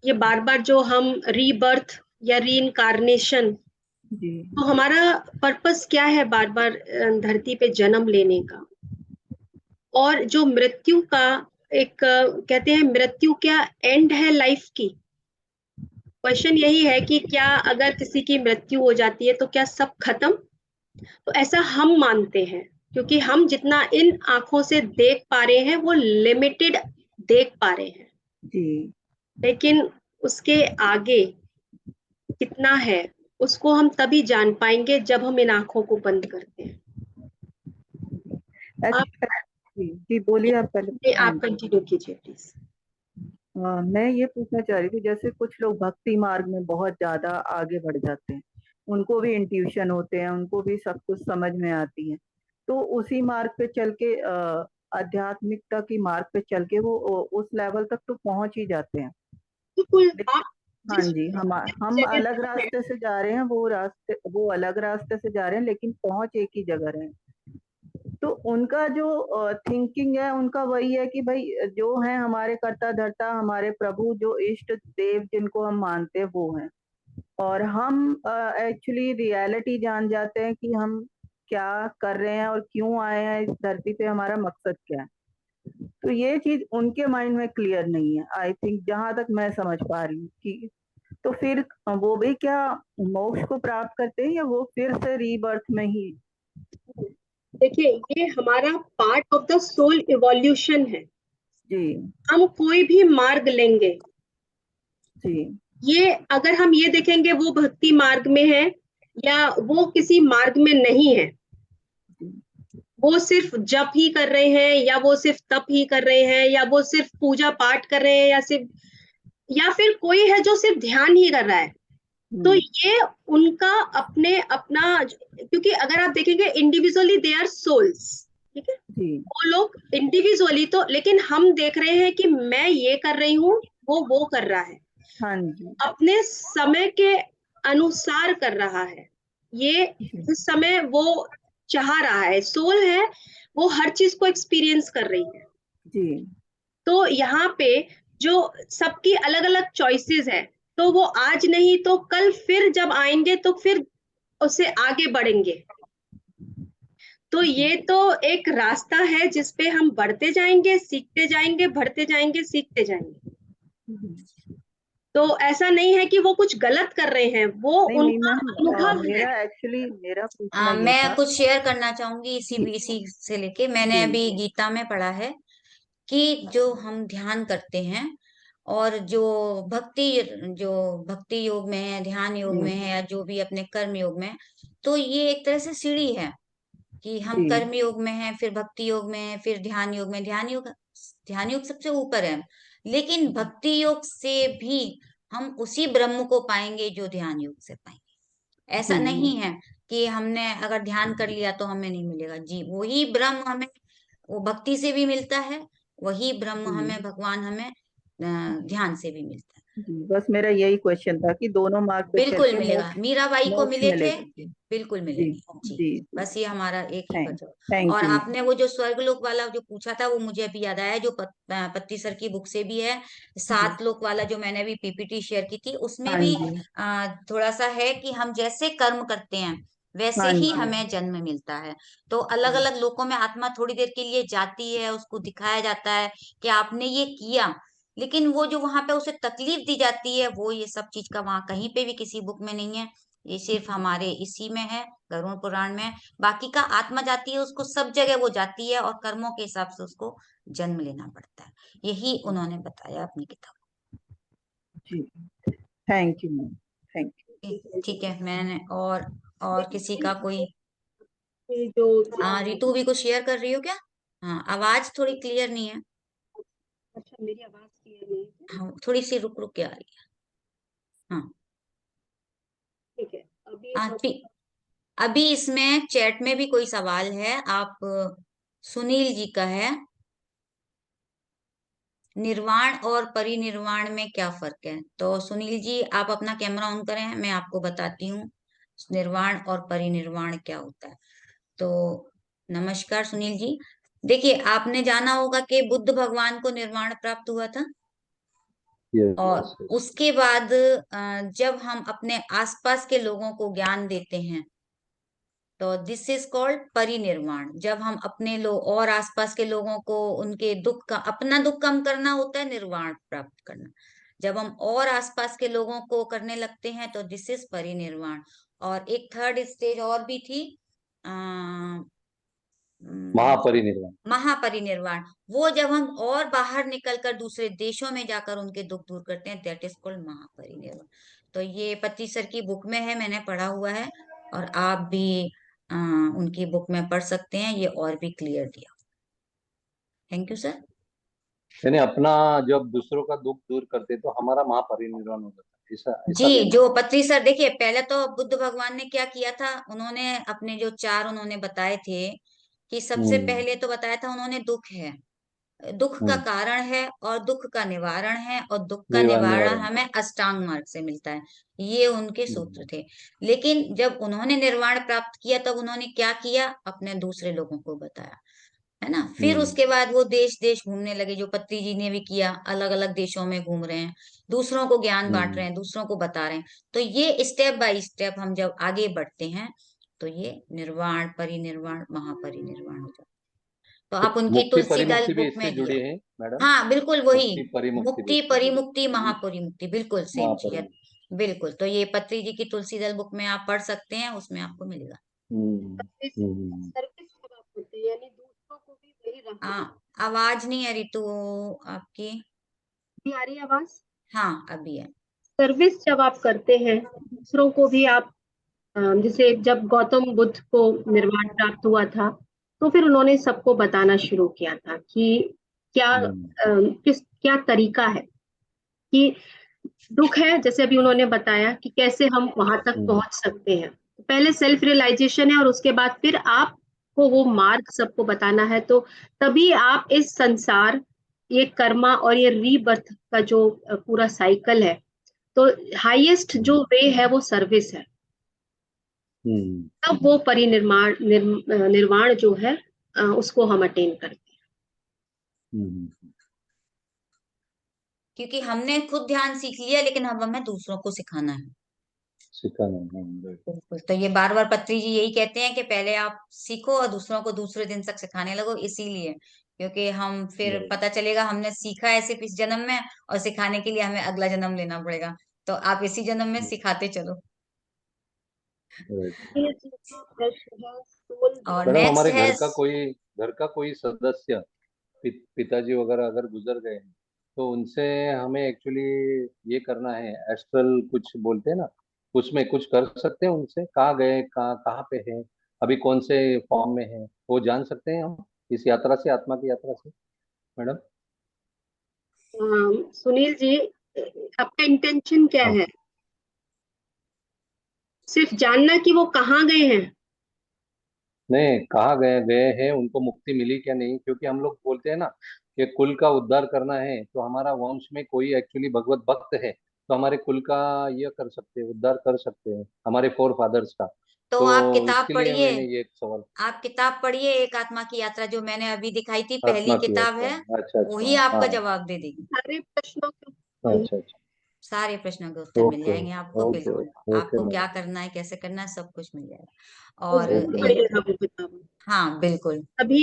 Speaker 1: ये बार बार जो हम रीबर्थ या री
Speaker 3: जी
Speaker 1: तो हमारा पर्पस क्या है बार बार धरती पे जन्म लेने का? और जो मृत्यु का एक कहते हैं, मृत्यु क्या एंड है लाइफ की? क्वेश्चन यही है कि क्या अगर किसी की मृत्यु हो जाती है तो क्या सब खत्म? तो ऐसा हम मानते हैं, क्योंकि हम जितना इन आंखों से देख पा रहे हैं वो लिमिटेड देख पा रहे हैं,
Speaker 3: जी
Speaker 1: लेकिन उसके आगे कितना है उसको हम तभी जान पाएंगे जब हम इन आंखों को बंद करते हैं। आप
Speaker 3: जी जी बोलिए आप पहले। हाँ
Speaker 1: आप कंटिन्यू कीजिए प्लीज।
Speaker 3: मैं ये पूछना चाह रही थी, जैसे कुछ लोग भक्ति मार्ग में बहुत ज्यादा आगे बढ़ जाते हैं, उनको भी इंट्यूशन होते हैं, उनको भी सब कुछ समझ में आती है, तो उसी मार्ग पे चल के आध्यात्मिकता की मार्ग पे चल के वो उस लेवल तक तो पहुंच ही जाते हैं।
Speaker 1: बिल्कुल।
Speaker 3: लेकिन
Speaker 1: आप
Speaker 3: हाँ
Speaker 1: जिस
Speaker 3: जी, हम
Speaker 1: जगह
Speaker 3: अलग
Speaker 1: पर हैं,
Speaker 3: रास्ते से जा रहे हैं, वो अलग रास्ते से जा रहे हैं, लेकिन पहुंच एक ही जगह रहे हैं। तो उनका जो थिंकिंग है, उनका वही है कि भाई जो है हमारे कर्ता धर्ता, हमारे प्रभु, जो इष्ट देव जिनको हम मानते हैं वो हैं, और हम एक्चुअली रियलिटी जान जाते हैं कि हम क्या कर रहे हैं और क्यों आए हैं इस धरती पे, हमारा मकसद क्या है। तो ये चीज उनके माइंड में क्लियर नहीं है, आई थिंक, जहां तक मैं समझ पा रही हूँ कि तो फिर वो भी क्या मोक्ष को प्राप्त करते हैं, या वो फिर से रीबर्थ में ही।
Speaker 1: देखिए ये हमारा part of the soul evolution है।
Speaker 3: जी
Speaker 1: हम कोई भी मार्ग लेंगे,
Speaker 3: जी
Speaker 1: ये अगर हम ये देखेंगे वो भक्ति मार्ग में है या वो किसी मार्ग में नहीं है, वो सिर्फ जप ही कर रहे हैं या वो सिर्फ तप ही कर रहे हैं या वो सिर्फ पूजा पाठ कर रहे हैं या फिर कोई है जो सिर्फ ध्यान ही कर रहा है, तो ये उनका अपने अपना, क्योंकि अगर आप देखेंगे इंडिविजुअली दे आर सोल्स, ठीक है,
Speaker 3: जी
Speaker 1: वो लोग इंडिविजुअली, तो लेकिन हम देख रहे हैं कि मैं ये कर रही हूँ, वो कर रहा है,
Speaker 3: हाँ जी
Speaker 1: अपने समय के अनुसार कर रहा है, ये जिस समय वो चाह रहा है, सोल है, वो हर चीज को एक्सपीरियंस कर रही है।
Speaker 3: जी
Speaker 1: तो यहाँ पे जो सबकी अलग अलग चॉइसेस है, तो वो आज नहीं तो कल फिर जब आएंगे तो फिर उससे आगे बढ़ेंगे। तो ये तो एक रास्ता है जिसपे हम बढ़ते जाएंगे, सीखते जाएंगे, बढ़ते जाएंगे, सीखते जाएंगे। तो ऐसा नहीं है कि वो कुछ गलत कर रहे हैं, वो
Speaker 3: नहीं नहीं
Speaker 1: उनका
Speaker 3: मैम,
Speaker 1: अनुभव है।
Speaker 3: मेरा एक्चुअली मेरा पूछना ये
Speaker 2: मैं
Speaker 3: था
Speaker 2: कुछ शेयर करना चाहूंगी
Speaker 3: कि
Speaker 2: इसी से लेके, मैंने
Speaker 3: जी
Speaker 2: अभी गीता में पढ़ा है कि जो हम ध्यान करते हैं और जो भक्ति योग में है, ध्यान योग
Speaker 3: जी
Speaker 2: में है, या जो भी अपने कर्म योग में है, तो ये एक तरह से सीढ़ी है कि हम
Speaker 3: जी
Speaker 2: कर्म योग में हैं, फिर भक्ति योग में हैं, फिर ध्यान योग में। ध्यान योग सबसे ऊपर है, लेकिन भक्ति योग से भी हम उसी ब्रह्म को पाएंगे जो ध्यान योग से पाएंगे। ऐसा नहीं
Speaker 3: जी
Speaker 2: है कि हमने अगर ध्यान कर लिया तो हमें नहीं मिलेगा जी, वही ब्रह्म हमें वो भक्ति से भी मिलता है, वही ब्रह्म
Speaker 3: जी
Speaker 2: हमें भगवान हमें ध्यान से भी मिलता है।
Speaker 3: जी बस मेरा यही क्वेश्चन था कि दोनों मार्ग पे चल
Speaker 2: बिल्कुल
Speaker 3: के
Speaker 2: मिलेगा,
Speaker 3: मोक्ष
Speaker 2: मीराबाई को
Speaker 3: मोक्ष
Speaker 2: मिले थे,
Speaker 3: मिलेगा जी
Speaker 2: बिल्कुल
Speaker 3: जी
Speaker 2: मिलेंगे जी।
Speaker 3: जी जी
Speaker 2: बस ये हमारा एक ही
Speaker 3: थैंक
Speaker 2: बचाव।
Speaker 3: थैंक
Speaker 2: और
Speaker 3: यू
Speaker 2: आपने वो जो स्वर्गलोक वाला जो पूछा था वो मुझे अभी याद आया, जो पत्ती सर की बुक से भी है,
Speaker 3: जी
Speaker 2: 7 लोक वाला जो मैंने अभी पीपीटी शेयर की थी, उसमें
Speaker 3: हाँ
Speaker 2: भी
Speaker 3: जी
Speaker 2: थोड़ा सा है कि हम जैसे कर्म करते हैं वैसे
Speaker 3: हाँ
Speaker 2: ही
Speaker 3: जी
Speaker 2: हमें जन्म मिलता है। तो अलग अलग लोकों में आत्मा थोड़ी देर के लिए जाती है, उसको दिखाया जाता है कि आपने ये किया, लेकिन वो जो वहां पे उसे तकलीफ दी जाती है, वो ये सब चीज का वहां कहीं पे भी किसी बुक में नहीं है। ये सिर्फ हमारे इसी में है, गरुड़ पुराण में है। बाकी का आत्मा जाती है, उसको सब जगह वो जाती है और कर्मों के हिसाब से उसको जन्म लेना पड़ता है। यही उन्होंने बताया अपनी किताब
Speaker 3: जी थैंक यू मैम थैंक
Speaker 2: में। ठीक है, मैंने और किसी का कोई
Speaker 1: ये जो
Speaker 2: रितु भी कुछ शेयर कर रही हो क्या? हाँ, आवाज थोड़ी क्लियर नहीं है।
Speaker 1: अच्छा, मेरी आवाज क्लियर नहीं है?
Speaker 2: हाँ, थोड़ी सी रुक रुक के आ रही है। हाँ,
Speaker 1: ठीक है, अभी
Speaker 2: अभी इसमें चैट में भी कोई सवाल है, आप सुनील जी का है, निर्वाण और परिनिर्वाण में क्या फर्क है? तो सुनील जी आप अपना कैमरा ऑन करें, मैं आपको बताती हूँ निर्वाण और परिनिर्वाण क्या होता है। तो नमस्कार सुनील जी। देखिए, आपने जाना होगा कि बुद्ध भगवान को निर्वाण प्राप्त हुआ था, और
Speaker 4: यस यस
Speaker 2: उसके बाद जब हम अपने आसपास के लोगों को ज्ञान देते हैं तो दिस इज कॉल्ड परिनिर्वाण। जब हम अपने लोग और आसपास के लोगों को उनके दुख का, अपना दुख कम करना होता है निर्वाण प्राप्त करना। जब हम और आसपास के लोगों को करने लगते हैं तो दिस इज परिनिर्वाण। और एक थर्ड स्टेज और भी थी, आ,
Speaker 4: महापरिनिर्वाण।
Speaker 2: महापरिनिर्वाण। वो जब हम और बाहर निकलकर दूसरे देशों में जाकर उनके दुख दूर करते हैं, दैट इज कॉल्ड महापरिनिर्वाण। तो ये पत्ती सर की बुक में है, मैंने पढ़ा हुआ है, और आप भी उनकी बुक में पढ़ सकते हैं, ये और भी क्लियर दिया। Thank you sir.
Speaker 4: यानी अपना जब दूसरों का दुख दूर करते तो हमारा महापरिनिर्वाण हो जाता है, ऐसा
Speaker 2: जी,
Speaker 4: ऐसा लेना
Speaker 2: जो
Speaker 4: है।
Speaker 2: पत्री सर, देखिए पहले तो बुद्ध भगवान ने क्या किया था, उन्होंने अपने जो 4 उन्होंने बताए थे, कि सबसे
Speaker 4: हम्म
Speaker 2: पहले तो बताया था उन्होंने दुख है, दुख का
Speaker 4: हम्म
Speaker 2: कारण है और दुख का निवारण है, और दुख का
Speaker 4: निवारण
Speaker 2: निवारण
Speaker 4: निवारण।
Speaker 2: हमें अष्टांग मार्ग से मिलता है। ये उनके सूत्र
Speaker 4: हम्म
Speaker 2: थे। लेकिन जब उन्होंने निर्वाण प्राप्त किया तब उन्होंने क्या किया, अपने दूसरे लोगों को बताया, है ना। फिर
Speaker 4: हम्म
Speaker 2: उसके बाद वो देश देश घूमने लगे, जो पत्री जी ने भी किया, अलग अलग देशों में घूम रहे हैं, दूसरों को ज्ञान बांट रहे
Speaker 4: हम्म।
Speaker 2: हैं, दूसरों को बता रहे हैं। तो ये स्टेप बाय स्टेप हम जब आगे बढ़ते हैं तो ये निर्वाण, परिनिर्वाण, महापरिनिर्वाण हो जाता है। तो
Speaker 4: तो
Speaker 2: आप उनकी
Speaker 4: मुक्ति
Speaker 2: तुलसी
Speaker 4: परिमुक्ति
Speaker 2: दल
Speaker 4: भी
Speaker 2: बुक
Speaker 4: इससे
Speaker 2: में दिया।
Speaker 4: जुड़ी है मैडम।
Speaker 2: हाँ बिल्कुल वही,
Speaker 4: मुक्ति परिमुक्ति भी
Speaker 2: मुक्ति
Speaker 4: इससे जुड़ी
Speaker 2: परिमुक्ति महापरिमुक्ति, बिल्कुल
Speaker 4: है।
Speaker 2: सेम चीज है।
Speaker 4: महापरिमुक्ति।
Speaker 2: बिल्कुल, तो ये पत्री जी की तुलसी दल बुक में आप पढ़ सकते हैं, उसमें आपको मिलेगा।
Speaker 4: हम्म हम्म।
Speaker 1: सर्विस जब आप करते हैं यानी दूसरों को भी वही राह
Speaker 2: आ,
Speaker 1: दिखाते
Speaker 2: आवाज नहीं आ रही तो आपकी।
Speaker 1: हैं। आ रही है आवाज?
Speaker 2: हाँ, अभी है।
Speaker 1: सर्विस जब आप करते हैं दूसरों को भी आप जैसे जब गौतम बुद्ध को निर्वाण प्राप्त हुआ था तो फिर उन्होंने सबको बताना शुरू किया था कि क्या क्या तरीका है कि दुख है, जैसे अभी उन्होंने बताया कि कैसे हम वहां तक पहुंच सकते हैं। तो पहले सेल्फ रियलाइजेशन है और उसके बाद फिर आपको वो मार्ग सबको बताना है, तो तभी आप इस संसार, ये कर्मा और ये रीबर्थ का जो पूरा साइकिल है, तो हाईएस्ट जो वे है वो सर्विस है। तब वो परिनिर्माण निर्वाण जो है उसको हम अटेन करते हैं।
Speaker 2: क्योंकि हमने खुद ध्यान सीख लिया, लेकिन अब हमें दूसरों को सिखाना है। बिल्कुल। तो ये बार बार पत्री जी यही कहते हैं कि पहले आप सीखो और दूसरों को दूसरे दिन तक सिखाने लगो, इसीलिए क्योंकि हम फिर पता चलेगा हमने सीखा है सिर्फ इस जन्म में, और सिखाने के लिए हमें अगला जन्म लेना पड़ेगा। तो आप इसी जन्म में सिखाते चलो। और
Speaker 4: मैडम,
Speaker 2: नेक्स्ट
Speaker 4: हमारे
Speaker 2: है
Speaker 4: घर का कोई सदस्य पिताजी वगैरह अगर गुजर गए हैं तो उनसे हमें एक्चुअली ये करना है, एस्ट्रल कुछ बोलते हैं ना, उसमें कुछ कर सकते हैं उनसे, कहाँ गए, कहाँ कहाँ पे हैं, अभी कौन से फॉर्म में है, वो जान सकते हैं हम इस यात्रा से, आत्मा की यात्रा से मैडम?
Speaker 1: सुनील जी, आपका इंटेंशन क्या
Speaker 4: हाँ।
Speaker 1: है? सिर्फ जानना कि वो कहाँ गए हैं?
Speaker 4: नहीं, कहाँ गए गए हैं, उनको मुक्ति मिली क्या नहीं, क्योंकि हम लोग बोलते हैं ना कि कुल का उद्धार करना है, तो हमारा वंश में कोई एक्चुअली भगवत भक्त है तो हमारे कुल का ये कर सकते हैं, उद्धार कर सकते हैं, हमारे फोर फादर्स का।
Speaker 2: तो आप
Speaker 4: तो
Speaker 2: किताब
Speaker 4: इसके लिए
Speaker 2: पढ़िए।
Speaker 4: मैंने ये एक सवाल।
Speaker 2: आप किताब पढ़िए, एक आत्मा की यात्रा, जो मैंने अभी दिखाई थी, पहली
Speaker 4: आत्मा की
Speaker 2: किताब
Speaker 4: यात्रा।
Speaker 2: है।
Speaker 4: अच्छा अच्छा।
Speaker 2: वही आपका
Speaker 4: हाँ।
Speaker 2: जवाब दे देगी।
Speaker 1: सारे प्रश्नों के
Speaker 4: अच्छा अच्छा।
Speaker 2: सारे प्रश्नों के उत्तर मिल
Speaker 4: ओके
Speaker 2: जाएंगे आपको,
Speaker 4: ओके।
Speaker 2: बिल्कुल।
Speaker 4: ओके
Speaker 2: आपको क्या
Speaker 4: मैडम।
Speaker 2: करना है, कैसे करना है, सब कुछ मिल जाएगा।
Speaker 1: उस
Speaker 2: और
Speaker 1: दिन
Speaker 4: ओके मैडम।
Speaker 1: पढ़िएगा वो किताब।
Speaker 2: हाँ, बिल्कुल।
Speaker 1: अभी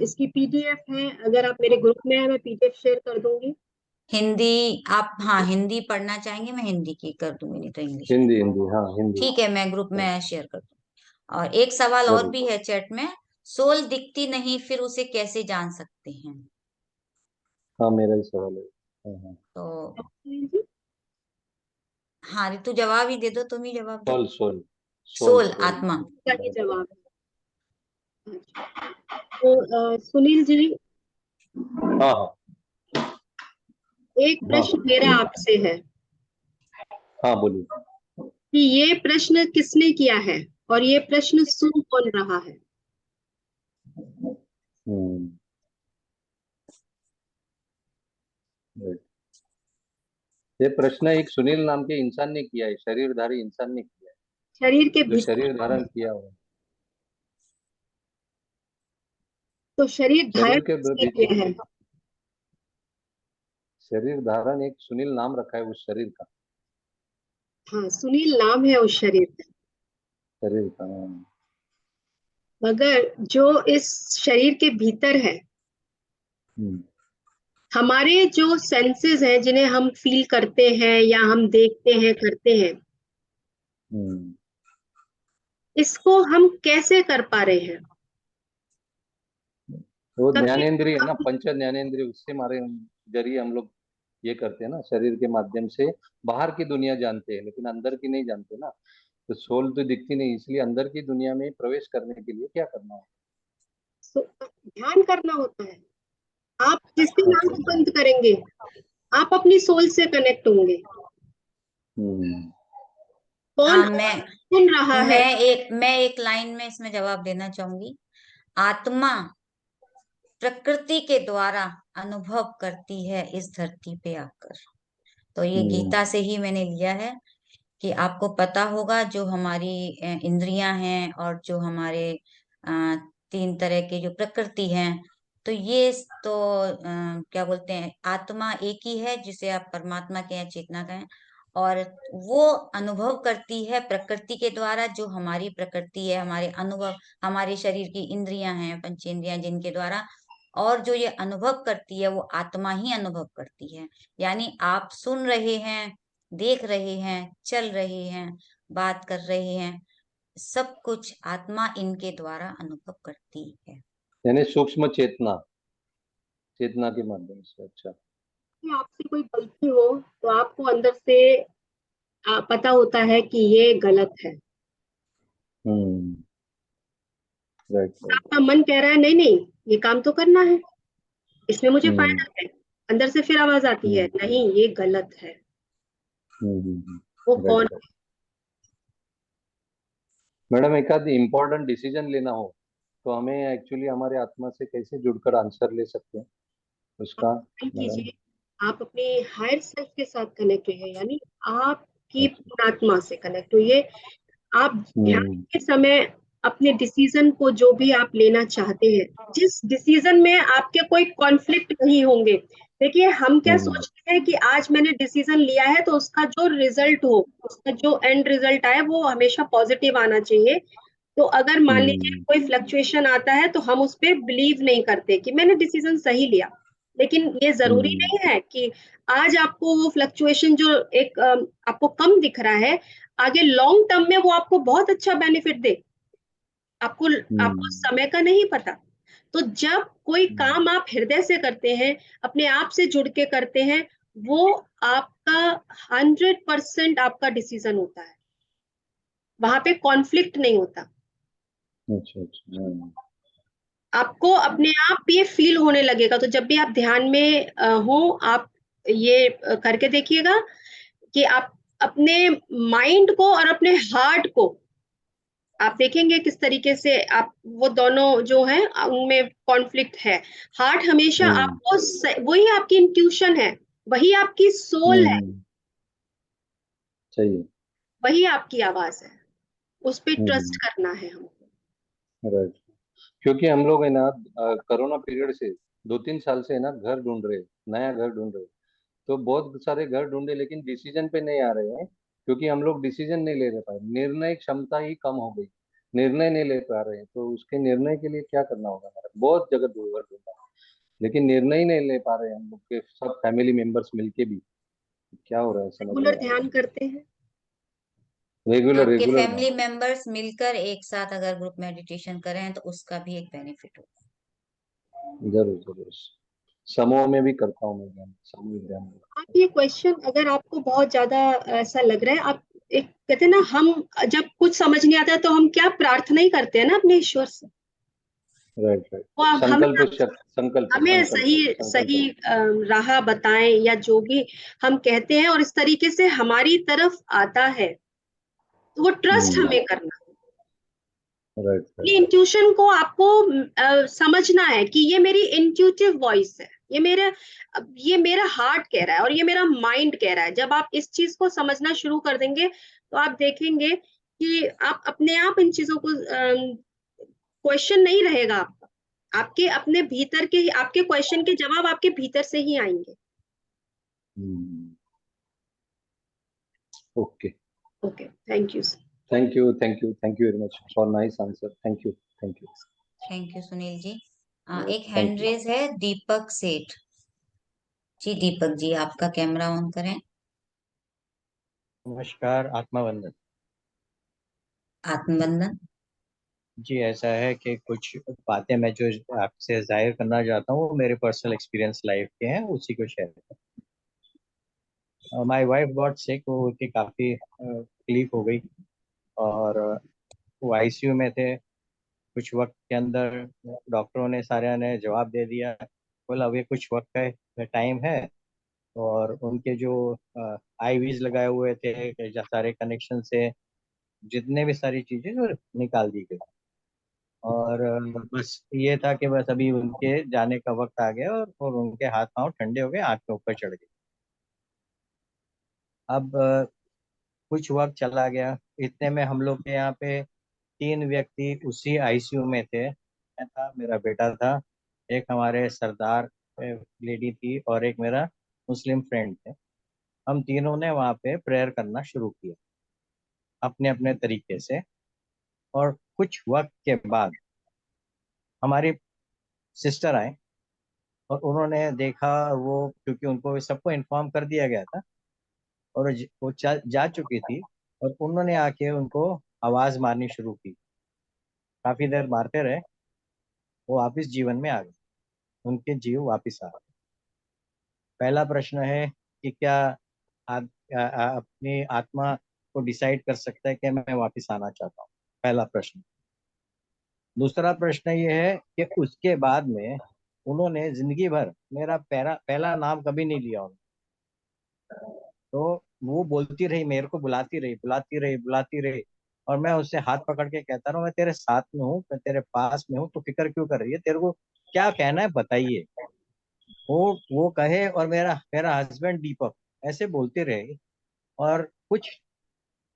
Speaker 1: इसकी पीडीएफ है, अगर आप मेरे ग्रुप में है मैं पीडीएफ शेयर कर दूंगी।
Speaker 2: हिंदी, आप, हाँ, हिंदी पढ़ना चाहेंगे, मैं हिंदी की कर दूंगी, नहीं तो इंग्लिश में।
Speaker 4: हिंदी हिंदी, हाँ हिंदी।
Speaker 2: ठीक है, मैं ग्रुप में शेयर कर दूँ। और एक सवाल और
Speaker 4: जरूर।
Speaker 2: भी है चैट में। सोल दिखती नहीं, फिर उसे कैसे जान सकते हैं?
Speaker 4: हाँ, मेरा ही सवाल है। हाँ हाँ।
Speaker 2: तो
Speaker 1: सुनील जी,
Speaker 2: हाँ रितु, जवाब ही दे दो, तुम ही जवाब दो।
Speaker 4: Soul soul. Soul
Speaker 2: soul,
Speaker 4: soul.
Speaker 2: आत्मा।
Speaker 1: का ही जवाब है। तो सुनील जी,
Speaker 4: हाँ हाँ।
Speaker 1: एक
Speaker 4: हाँ
Speaker 1: प्रश्न मेरा आपसे है
Speaker 4: हाँ, बोलिए।
Speaker 1: कि ये प्रश्न किसने किया है और ये प्रश्न सुन कौन रहा है?
Speaker 4: हम्म। right। ये प्रश्न एक सुनील नाम के इंसान ने किया है, शरीरधारी इंसान ने किया है,
Speaker 1: शरीर के
Speaker 4: जो
Speaker 1: भीतर
Speaker 4: शरीर
Speaker 1: कौन
Speaker 4: धारण
Speaker 1: है?
Speaker 4: किया हुआ है।
Speaker 1: तो शरीर धारण
Speaker 4: शरीर के
Speaker 1: किसने
Speaker 4: भीतर,
Speaker 1: किया है?
Speaker 4: शरीर धारण एक सुनील नाम रखा है उस शरीर का।
Speaker 1: हाँ, सुनील नाम है उस शरीर का,
Speaker 4: शरीर का, हाँ।
Speaker 1: मगर जो इस शरीर के भीतर है,
Speaker 4: हम्म।
Speaker 1: हमारे जो सेंसेस हैं जिन्हें हम फील करते हैं या हम देखते हैं करते हैं,
Speaker 4: हम्म।
Speaker 1: इसको हम कैसे कर पा रहे हैं?
Speaker 4: वो
Speaker 1: कभी
Speaker 4: ज्ञानेंद्रिय है ना,
Speaker 1: हम
Speaker 4: पंच ज्ञानेंद्रिय, उससे हमारे जरिए हम लोग ये करते हैं ना, शरीर के माध्यम से बाहर की दुनिया जानते हैं, लेकिन अंदर की नहीं जानते ना। तो सोल तो दिखती नहीं, इसलिए अंदर की दुनिया में प्रवेश करने के लिए क्या करना है?
Speaker 1: ध्यान करना होता है। आप जिस दिन
Speaker 4: अच्छा।
Speaker 1: आंख बंद करेंगे आप अपनी सोल से कनेक्ट होंगे।
Speaker 4: हम्म।
Speaker 1: कौन
Speaker 2: मैं
Speaker 1: सुन रहा है?
Speaker 2: मैं एक लाइन में इसमें जवाब देना चाहूंगी। आत्मा प्रकृति के द्वारा अनुभव करती है इस धरती पे आकर। तो ये
Speaker 4: हम्म।
Speaker 2: गीता से ही मैंने लिया है कि आपको पता होगा, जो हमारी इंद्रियां हैं और जो हमारे अ, तीन तरह के जो प्रकृति हैं, तो ये तो क्या बोलते हैं, आत्मा एक ही है, जिसे आप परमात्मा कहें, चेतना कहें। और वो अनुभव करती है प्रकृति के द्वारा, जो हमारी प्रकृति है, हमारे अनुभव, हमारे शरीर की इंद्रियां हैं, पंचेंद्रियां, जिनके द्वारा। और जो ये अनुभव करती है वो आत्मा ही अनुभव करती है। यानी आप सुन रहे हैं, देख रहे हैं, चल रहे हैं, बात कर रहे हैं, सब कुछ आत्मा इनके द्वारा अनुभव करती है।
Speaker 4: यानी सूक्ष्म चेतना, चेतना के माध्यम से। अच्छा।
Speaker 1: कि आपसे कोई गलती हो तो आपको अंदर से पता होता है कि ये गलत है।
Speaker 4: हम्म। Right right.
Speaker 1: आपका मन कह रहा है नहीं नहीं ये काम तो करना है, इसमें मुझे
Speaker 4: हम्म
Speaker 1: फायदा है। अंदर से फिर आवाज आती है
Speaker 4: हम्म
Speaker 1: नहीं ये गलत है। वो
Speaker 4: राइट
Speaker 1: कौन?
Speaker 4: राइट। मैडम एक आध इम्पोर्टेंट डिसीजन लेना हो तो हमें एक्चुअली हमारे आत्मा से कैसे जुड़कर आंसर ले सकते हैं उसका?
Speaker 1: नहीं
Speaker 4: मैडम।
Speaker 1: कीजिए, आप अपने हायर सेल्फ के साथ कनेक्ट होइए, यानी आपकी
Speaker 4: अच्छा।
Speaker 1: पूर्णात्मा से कनेक्ट होइए। आप ध्यान
Speaker 4: हम्म
Speaker 1: के समय अपने डिसीजन को जो भी आप लेना चाहते हैं, जिस डिसीजन में आपके कोई कॉन्फ्लिक्ट नहीं होंगे। देखिए हम क्या
Speaker 4: हम्म
Speaker 1: सोचते हैं कि आज मैंने डिसीजन लिया है तो उसका जो रिजल्ट हो, उसका जो एंड रिजल्ट आए वो हमेशा पॉजिटिव आना चाहिए। तो अगर मान लीजिए
Speaker 4: हम्म
Speaker 1: कोई फ्लक्चुएशन आता है तो हम उस पर बिलीव नहीं करते कि मैंने डिसीजन सही लिया। लेकिन ये जरूरी
Speaker 4: हम्म
Speaker 1: नहीं है कि आज आपको वो फ्लक्चुएशन जो एक आपको कम दिख रहा है, आगे लॉन्ग टर्म में वो आपको बहुत अच्छा बेनिफिट दे। आपको आपको
Speaker 4: हम्म
Speaker 1: समय का नहीं पता। तो जब कोई
Speaker 4: हम्म
Speaker 1: काम आप हृदय से करते हैं, अपने आप से जुड़ के करते हैं, वो आपका 100% आपका डिसीजन होता है। वहां पे कॉन्फ्लिक्ट नहीं होता।
Speaker 4: अच्छा अच्छा।
Speaker 1: आपको अपने आप ये फील होने लगेगा। तो जब भी आप ध्यान में हो, आप ये करके देखिएगा कि आप अपने माइंड को और अपने हार्ट को आप देखेंगे किस तरीके से आप वो दोनों जो हैं उनमें कॉन्फ्लिक्ट है। हार्ट हमेशा
Speaker 4: हम्म
Speaker 1: आपको वही आपकी इंट्यूशन है, वही आपकी सोल है,
Speaker 4: हम्म सही है।
Speaker 1: वही आपकी आवाज है। उस पर ट्रस्ट
Speaker 4: हम्म
Speaker 1: करना है हमको।
Speaker 4: राइट। क्योंकि हम लोग है ना कोरोना पीरियड से 2-3 साल से है ना घर ढूंढ रहे, नया घर ढूंढ रहे। तो बहुत सारे घर ढूंढे लेकिन डिसीजन पे नहीं आ रहे हैं क्योंकि हम लोग डिसीजन नहीं ले रहे पाए, निर्णय क्षमता ही कम हो गई। निर्णय नहीं ले पा रहे हैं तो उसके निर्णय के लिए क्या करना होगा हमारा? बहुत जगह घर ढूंढा लेकिन निर्णय ही नहीं ले पा रहे हैं हम लोग के सब फैमिली मेंबर्स मिलके भी। क्या हो रहा है समझ नहीं
Speaker 1: रेगुलर
Speaker 4: आ
Speaker 1: ध्यान करते हैं।
Speaker 4: रहा। रेगुलर
Speaker 2: आपके
Speaker 4: रेगुलर ध्यान।
Speaker 2: फैमिली मेंबर्स मिलकर एक साथ अगर ग्रुप मेडिटेशन करें तो उसका भी एक बेनिफिट होगा।
Speaker 4: जरूर जरूर। समूह में भी करता हूँ मैं ध्यान, सामूहिक ध्यान।
Speaker 1: आप ये क्वेश्चन अगर आपको बहुत ज्यादा ऐसा लग रहा है, आप एक कहते हैं ना, हम जब कुछ समझ नहीं आता है तो हम क्या प्रार्थना ही करते हैं ना अपने ईश्वर से।
Speaker 4: Right right.
Speaker 1: वो आप हमें
Speaker 4: संकल्प शक्ति, संकल्प
Speaker 1: हमें
Speaker 4: संकल्प
Speaker 1: सही
Speaker 4: संकल्प।
Speaker 1: सही राह बताएं या जो भी हम कहते हैं और इस तरीके से हमारी तरफ आता है, तो वो ट्रस्ट
Speaker 4: हम्म
Speaker 1: हमें करना है।
Speaker 4: राइट
Speaker 1: ये
Speaker 4: राइट।
Speaker 1: इंट्यूशन को आपको समझना है कि ये मेरी इंट्यूटिव वॉइस है, ये मेरा हार्ट कह रहा है और ये मेरा माइंड कह रहा है। जब आप इस चीज को समझना शुरू कर देंगे तो आप देखेंगे कि आप अपने आप इन चीजों को क्वेश्चन नहीं रहेगा आपका। आपके अपने भीतर के ही आपके क्वेश्चन के जवाब आपके भीतर से ही आएंगे।
Speaker 4: हम्म okay.
Speaker 1: Okay, thank you.
Speaker 4: Thank you thank you thank you very much for nice answer. Thank you thank you.
Speaker 2: Thank you Sunil ji. एक
Speaker 4: थैंक
Speaker 2: हैंड
Speaker 4: यू।
Speaker 2: रेज है दीपक सेठ जी। दीपक जी आपका कैमरा ऑन करें।
Speaker 5: नमस्कार, आत्मवंदन।
Speaker 2: आत्मबंधन।
Speaker 5: जी, ऐसा है कि कुछ बातें मैं जो आपसे जाहिर करना चाहता हूँ वो मेरे पर्सनल एक्सपीरियंस लाइफ के हैं, उसी को शेयर कर। माय वाइफ गॉट सिक, वो की काफ़ी तकलीफ हो गई और वो आईसीयू में थे। कुछ वक्त के अंदर डॉक्टरों ने सारे ने जवाब दे दिया, बोला अभी कुछ वक्त का टाइम है। और उनके जो आईवीज लगाए हुए थे, जो सारे कनेक्शन से जितने भी सारी चीज़ें जो निकाल दी गई। और बस ये था कि बस अभी उनके जाने का वक्त आ गया और उनके हाथ पांव ठंडे हो गए, आँख के ऊपर चढ़ गए। अब कुछ वक्त चला गया, इतने में हम लोग के यहाँ पे 3 व्यक्ति उसी आईसीयू में थे। मैं था, मेरा बेटा था, एक हमारे सरदार लेडी थी और एक मेरा मुस्लिम फ्रेंड थे। हम तीनों ने वहाँ पे प्रेयर करना शुरू किया अपने अपने तरीके से। और कुछ वक्त के बाद हमारी सिस्टर आए और उन्होंने देखा, वो क्योंकि उनको सबको इन्फॉर्म कर दिया गया था और वो जा चुकी थी। और उन्होंने आके उनको आवाज मारनी शुरू की, काफी देर मारते रहे। वो वापिस जीवन में आ गए, उनके जीव वापिस आ गए। पहला प्रश्न है कि क्या अपनी आत्मा को डिसाइड कर सकता है कि मैं वापस आना चाहता हूँ, पहला प्रश्न। दूसरा प्रश्न ये है कि उसके बाद में उन्होंने जिंदगी भर मेरा पहला पहला नाम कभी नहीं लिया उन्होंने। तो वो बोलती रही, मेरे को बुलाती रही, बुलाती रही, बुलाती रही, और मैं उससे हाथ पकड़ के कहता रहा, मैं तेरे साथ में हूँ, मैं तेरे पास में हूँ, तो फिक्र क्यों कर रही है, तेरे को क्या कहना है बताइए। वो कहे और मेरा मेरा हस्बैंड दीपक ऐसे बोलते रहे, और कुछ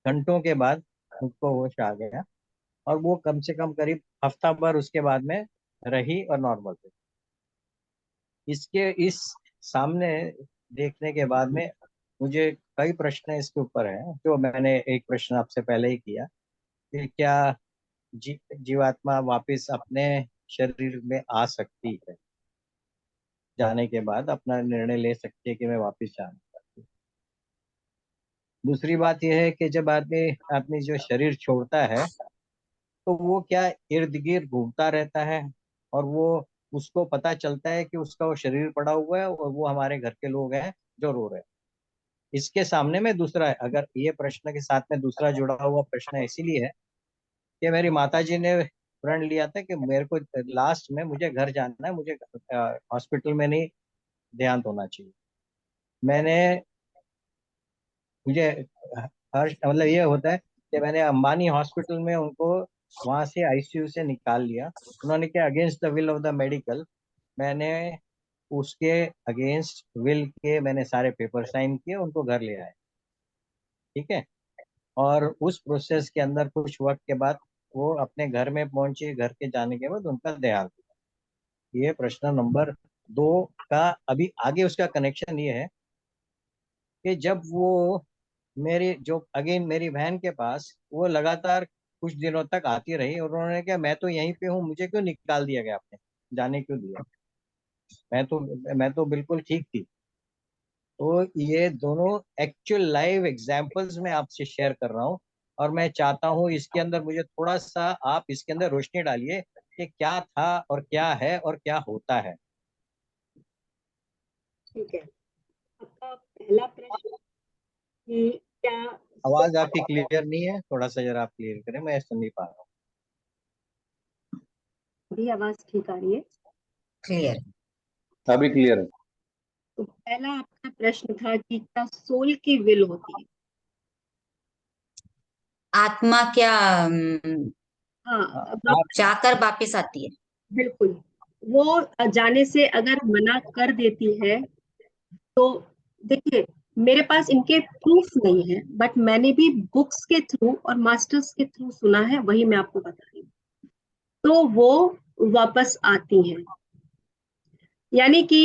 Speaker 5: घंटों के बाद मुझको होश आ गया, और वो कम से कम करीब हफ्ता भर उसके बाद में रही और नॉर्मल थे। इस सामने देखने के बाद में मुझे कई प्रश्न इसके ऊपर हैं, जो मैंने एक प्रश्न आपसे पहले ही किया कि क्या जीवात्मा वापस अपने शरीर में आ सकती है, जाने के बाद अपना निर्णय ले सकती है कि मैं वापस जाना चाहती हूँ। दूसरी बात यह है कि जब आदमी आदमी जो शरीर छोड़ता है, तो वो क्या इर्द गिर्द घूमता रहता है, और वो उसको पता चलता है कि उसका वो शरीर पड़ा हुआ है और वो हमारे घर के लोग हैं जो रो रहे हैं। इसके सामने में दूसरा है, अगर ये प्रश्न के साथ में दूसरा जुड़ा हुआ प्रश्न इसीलिए है कि मेरी माता जी ने प्रण लिया था कि मेरे को लास्ट में मुझे घर जाना है, मुझे हॉस्पिटल में नहीं देहांत होना चाहिए। मैंने मुझे हर मतलब ये होता है कि मैंने अंबानी हॉस्पिटल में उनको वहां से आईसीयू से निकाल लिया। उन्होंने क्या against the will of the medical, मैंने उसके अगेंस्ट विल के मैंने सारे पेपर साइन किए, उनको घर ले आए। ठीक है। और उस प्रोसेस के अंदर कुछ वक्त के बाद वो अपने घर में पहुंचे, घर के जाने के बाद उनका देहांत हुआ। ये प्रश्न नंबर 2 का अभी आगे उसका कनेक्शन ये है कि जब वो मेरी जो अगेन मेरी बहन के पास वो लगातार कुछ दिनों तक आती रही, और उन्होंने कहा मैं तो यहीं पे हूँ, मुझे क्यों निकाल दिया गया, आपने जाने क्यों दिया, मैं तो बिल्कुल ठीक थी। तो ये दोनों एक्चुअल लाइव एग्जांपल्स मैं आपसे शेयर कर रहा हूँ, और मैं चाहता हूँ इसके अंदर मुझे थोड़ा सा आप इसके अंदर रोशनी डालिए कि क्या था और क्या है और क्या होता है।
Speaker 1: ठीक है, आपका पहला प्रश्न कि क्या
Speaker 5: आवाज आपकी क्लियर नहीं है, थोड़ा सा जरा आप क्लियर करें, मैं सुन नहीं पा रहा हूँ।
Speaker 1: भी आवाज ठीक आ रही है?
Speaker 2: क्लियर।
Speaker 4: अभी क्लियर है।
Speaker 1: तो पहला आपका प्रश्न था कि क्या सोल की विल होती है?
Speaker 2: आत्मा क्या
Speaker 1: हाँ,
Speaker 5: हाँ,
Speaker 1: अब आप
Speaker 5: आप
Speaker 2: जाकर वापिस आती है?
Speaker 1: बिल्कुल, वो जाने से अगर मना कर देती है तो देखिए, मेरे पास इनके प्रूफ नहीं है, बट मैंने भी बुक्स के थ्रू और मास्टर्स के थ्रू सुना है, वही मैं आपको बता रही हूँ। तो वो वापस आती हैं, यानी कि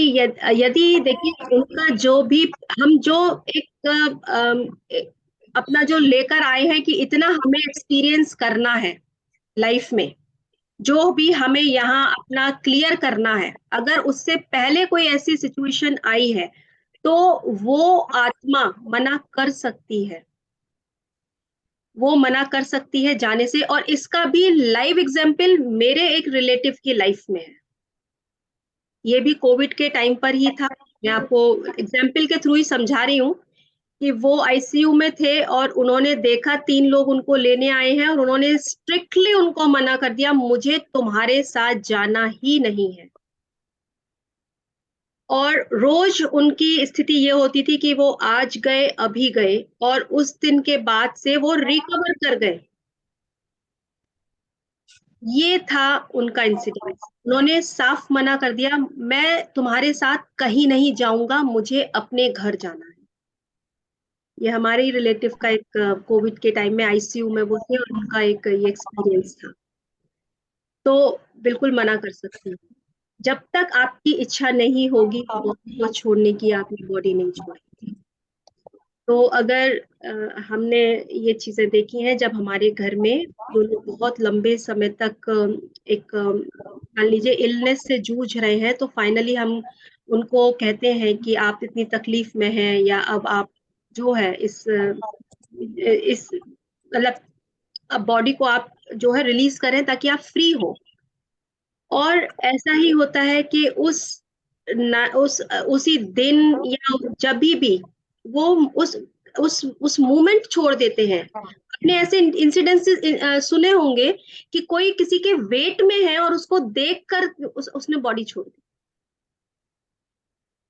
Speaker 1: यदि देखिए उनका जो भी हम जो एक अपना जो लेकर आए हैं कि इतना हमें एक्सपीरियंस करना है लाइफ में, जो भी हमें यहाँ अपना क्लियर करना है, अगर उससे पहले कोई ऐसी सिचुएशन आई है तो वो आत्मा मना कर सकती है, वो मना कर सकती है जाने से। और इसका भी लाइव एग्जाम्पल मेरे एक रिलेटिव की लाइफ में है। ये भी कोविड के टाइम पर ही था, मैं आपको एग्जाम्पल के थ्रू ही समझा रही हूँ कि वो आईसीयू में थे और उन्होंने देखा 3 लोग उनको लेने आए हैं और उन्होंने स्ट्रिक्टली उनको मना कर दिया, मुझे तुम्हारे साथ जाना ही नहीं है। और रोज उनकी स्थिति ये होती थी कि वो आज गए अभी गए, और उस दिन के बाद से वो रिकवर कर गए। ये था उनका इंसिडेंस, उन्होंने साफ मना कर दिया, मैं तुम्हारे साथ कहीं नहीं जाऊंगा, मुझे अपने घर जाना है। ये हमारे ही रिलेटिव का एक कोविड के टाइम में आईसीयू में वो थे और उनका एक ये एक्सपीरियंस था। तो बिल्कुल मना कर सकती हूँ, जब तक आपकी इच्छा नहीं होगी बॉडी को छोड़ने की, आपकी बॉडी नहीं छोड़ेगी। तो अगर हमने ये चीजें देखी हैं, जब हमारे घर में जो लोग बहुत लंबे समय तक एक मान लीजिए इलनेस से जूझ रहे हैं, तो फाइनली हम उनको कहते हैं कि आप इतनी तकलीफ में हैं, या अब आप जो है इस मतलब अब बॉडी को आप जो है रिलीज करें ताकि आप फ्री हो। और ऐसा ही होता है कि उस ना उसी दिन या जब भी वो उस मोमेंट छोड़ देते हैं। आपने ऐसे इंसिडेंसेस सुने होंगे कि कोई किसी के वेट में है और उसको देखकर उसने बॉडी छोड़ दी।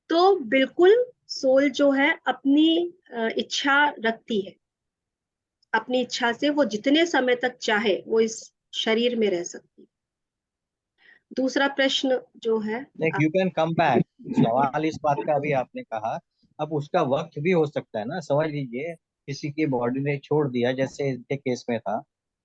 Speaker 1: तो बिल्कुल सोल जो है अपनी इच्छा रखती है, अपनी इच्छा से वो जितने समय तक चाहे वो इस शरीर में रह सकती है। दूसरा प्रश्न जो है
Speaker 5: like you can come back, सवाल इस बात का अभी आपने कहा, अब उसका वक्त भी हो सकता है ना। समझ लीजिए किसी की बॉडी ने छोड़ दिया, जैसे इनके केस में था,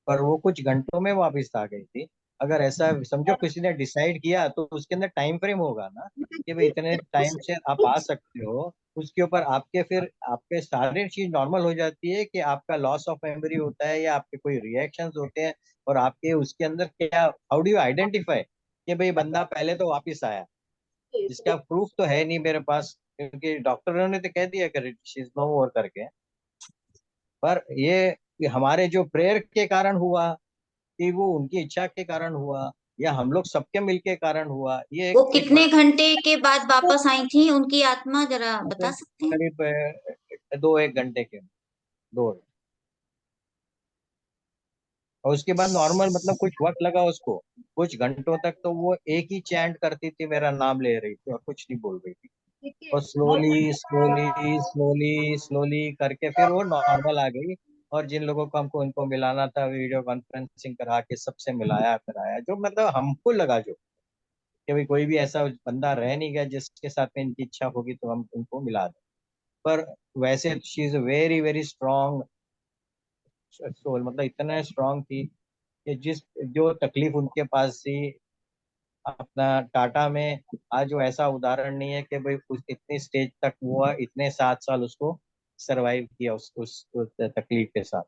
Speaker 5: पर वो कुछ घंटों में वापस आ गई थी। अगर ऐसा समझो किसी ने डिसाइड किया तो उसके अंदर टाइम फ्रेम होगा ना, कि भाई इतने टाइम से आप आ सकते हो। उसके ऊपर आपके फिर आपके सारे चीज नॉर्मल हो जाती है, कि आपका लॉस ऑफ मेमोरी होता है या आपके कोई रिएक्शंस होते हैं, और आपके उसके अंदर क्या, हाउ डू यू आइडेंटिफाई कि भाई बंदा पहले तो वापिस आया, जिसका प्रूफ तो है नहीं मेरे पास, क्योंकि डॉक्टरों ने तो कह दिया कि शी इज नो मोर करके। पर ये हमारे जो प्रेयर के कारण हुआ, कि वो उनकी इच्छा के कारण हुआ, या हम लोग सबके मिल के कारण हुआ, ये
Speaker 2: वो
Speaker 5: एक
Speaker 2: कितने
Speaker 5: बड़ा
Speaker 2: घंटे के बाद वापस आई थी उनकी आत्मा, जरा बता सकते हैं?
Speaker 5: करीब 2-1 घंटे के, दो। और उसके बाद नॉर्मल, मतलब कुछ वक्त लगा उसको, कुछ घंटों तक तो वो एक ही चैंट करती थी, मेरा नाम ले रही थी और कुछ नहीं बोल रही थी।
Speaker 1: देखिए
Speaker 5: और स्लोली स्लोली स्लोली स्लोली करके फिर वो नॉर्मल आ गई। और जिन लोगों को हमको उनको मिलाना था, वीडियो कॉन्फ्रेंसिंग करा के सबसे मिलाया कराया, जो मतलब हमको लगा जो, कि भाई कोई भी ऐसा बंदा रह नहीं गया जिसके साथ में इनकी इच्छा होगी तो हम उनको मिला दें। पर वैसे she is very very strong soul, मतलब इतना स्ट्रांग थी कि जिस जो तकलीफ उनके पास थी अपना टाटा में, आज वो ऐसा उदाहरण नहीं है कि भाई उस इतनी स्टेज तक हुआ, इतने 7 साल उसको सरवाइव किया उस तकलीफ के साथ।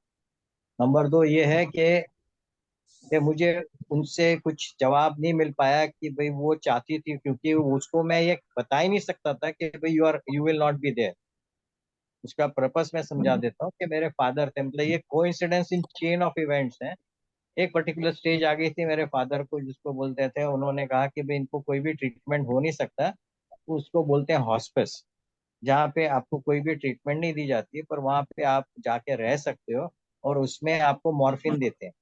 Speaker 5: नंबर 2 ये है कि मुझे उनसे कुछ जवाब नहीं मिल पाया कि भाई वो चाहती थी, क्योंकि उसको मैं ये बता ही नहीं सकता था कि भाई you will not be there. उसका पर्पस मैं समझा देता हूँ कि मेरे फादर थे, मतलब ये coincidence in chain of events है। एक पर्टिकुलर स्टेज आ गई थी मेरे फादर को, जिसको बोलते थे, उन्होंने कहा कि भाई इनको कोई भी ट्रीटमेंट हो नहीं सकता, तो उसको बोलते हैं हॉस्पिस, जहाँ पे आपको कोई भी ट्रीटमेंट नहीं दी जाती है, पर वहाँ पे आप जाके रह सकते हो, और उसमें आपको मॉर्फिन देते हैं,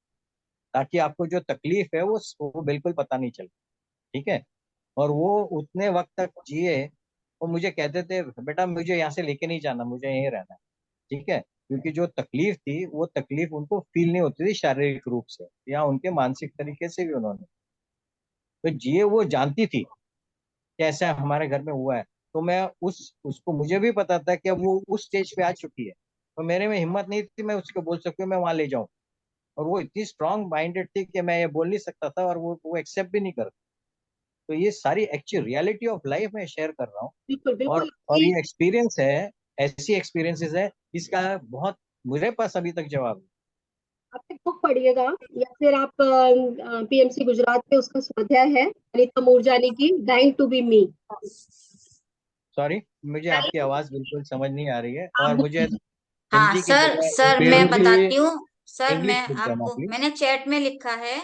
Speaker 5: ताकि आपको जो तकलीफ है वो बिल्कुल पता नहीं चले। ठीक है। और वो उतने वक्त तक जिए। वो मुझे कहते थे, बेटा मुझे यहाँ से लेके नहीं जाना, मुझे यहीं रहना है। ठीक है, क्योंकि जो तकलीफ थी वो तकलीफ उनको फील नहीं होती थी शारीरिक रूप से या उनके मानसिक तरीके से भी। उन्होंने तो जिए, वो जानती थी कि ऐसा हमारे घर में हुआ है। तो मैं उसको, मुझे भी पता था कि अब वो उस स्टेज पे आ चुकी है, तो मेरे में हिम्मत नहीं थी मैं उसको बोल सकूं मैं वहां ले जाऊं। और वो इतनी स्ट्रांग माइंडेड थी कि मैं ये बोल नहीं सकता था, और वो एक्सेप्ट भी नहीं करती। तो ये सारी एक्चुअल रियलिटी ऑफ लाइफ में शेयर कर रहा हूँ।
Speaker 1: बिल्कुल बिल्कुल
Speaker 5: और ये एक्सपीरियंस है, ऐसी एक्सपीरियंसेस है, इसका बहुत मेरे पास अभी तक जवाब नहीं।
Speaker 1: आप एक बुक पढ़िएगा या फिर आप पीएमसी गुजरात पे उसका स्वाध्याय है अनीता मूरजानी की, dying to be me.
Speaker 5: Sorry, मुझे आपकी आवाज बिल्कुल समझ नहीं आ रही है, और
Speaker 1: आप
Speaker 5: मुझे
Speaker 2: हाँ
Speaker 5: हिंदी की
Speaker 2: सर,
Speaker 5: जगह
Speaker 2: सर मैं
Speaker 5: इंग्लिश
Speaker 2: बताती हूँ। सर
Speaker 5: इंग्लिश
Speaker 2: मैं
Speaker 5: बोल देना
Speaker 2: आपको,
Speaker 5: प्लीज।
Speaker 2: मैंने चैट में लिखा है,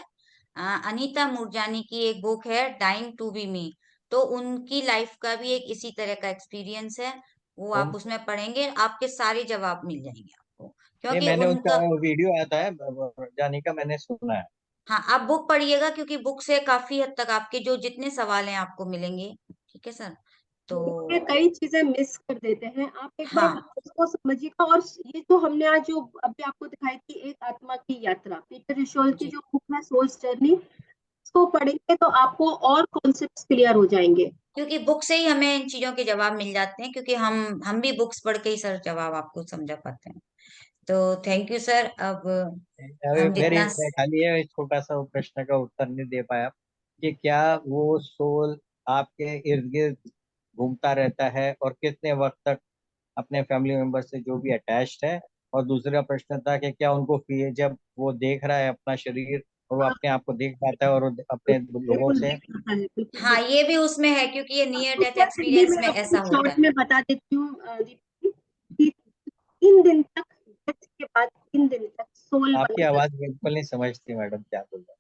Speaker 2: अनीता मूरजानी की एक बुक है डाइंग टू बी मी। तो उनकी लाइफ का भी एक इसी तरह का एक्सपीरियंस है, वो आप उसमें पढ़ेंगे, आपके सारे जवाब मिल जाएंगे आपको,
Speaker 5: नहीं,
Speaker 2: क्योंकि
Speaker 5: मैंने उनका
Speaker 2: उनका।
Speaker 5: वीडियो आता है जानी का, मैंने सुना है।
Speaker 2: हाँ, आप बुक पढ़िएगा, क्योंकि बुक से काफी हद तक आपके जो जितने सवाल हैं आपको मिलेंगे। ठीक है सर। तो
Speaker 1: में कई चीजें मिस कर देते हैं, आप एक बार
Speaker 2: हाँ
Speaker 1: उसको समझिएगा। और ये जो हमने आज जो अभी आपको दिखाई थी एक आत्मा की यात्रा, पीटर रिशोल की
Speaker 2: जी,
Speaker 1: जो बुक है सोल्स जर्नी, इसको पढ़ेंगे तो आपको और कॉन्सेप्ट्स क्लियर हो जाएंगे।
Speaker 2: क्योंकि बुक से ही हमें इन चीजों के जवाब मिल जाते हैं, क्योंकि हम भी बुक्स पढ़ के ही सर जवाब आपको समझा पाते हैं। तो थैंक यू सर। अब
Speaker 5: अभी
Speaker 2: हम
Speaker 5: मेरी
Speaker 2: जितना।
Speaker 5: मैं खाली है छोटा सा प्रश्न का उत्तर नहीं दे पाया, कि क्या वो सोल आपके इर्द गिर्द घूमता रहता है, और कितने वक्त तक अपने फैमिली मेंबर से जो भी अटैच्ड है। और दूसरा प्रश्न था कि क्या उनको जब वो देख रहा है अपना शरीर, और वो अपने आप को देख पाता है, और वो अपने लोगों
Speaker 1: बिल्कुल
Speaker 5: से।
Speaker 1: देख सकता है, बिल्कुल
Speaker 2: हाँ,
Speaker 1: देख।
Speaker 2: ये भी उसमें है, क्योंकि ये नियर
Speaker 1: तो
Speaker 2: डेथ
Speaker 1: सर हिंदी
Speaker 2: एक्सपीरियंस
Speaker 1: में
Speaker 2: में
Speaker 1: आपको
Speaker 2: ऐसा होता
Speaker 1: शॉर्ट
Speaker 2: है।
Speaker 1: में बता देती हूँ दीदी, कि 3 दिन तक, डेथ के बाद 3 दिन तक सोल
Speaker 5: आपकी
Speaker 1: वाला।
Speaker 5: आवाज बिल्कुल नहीं समझती मैडम, क्या बोल रहे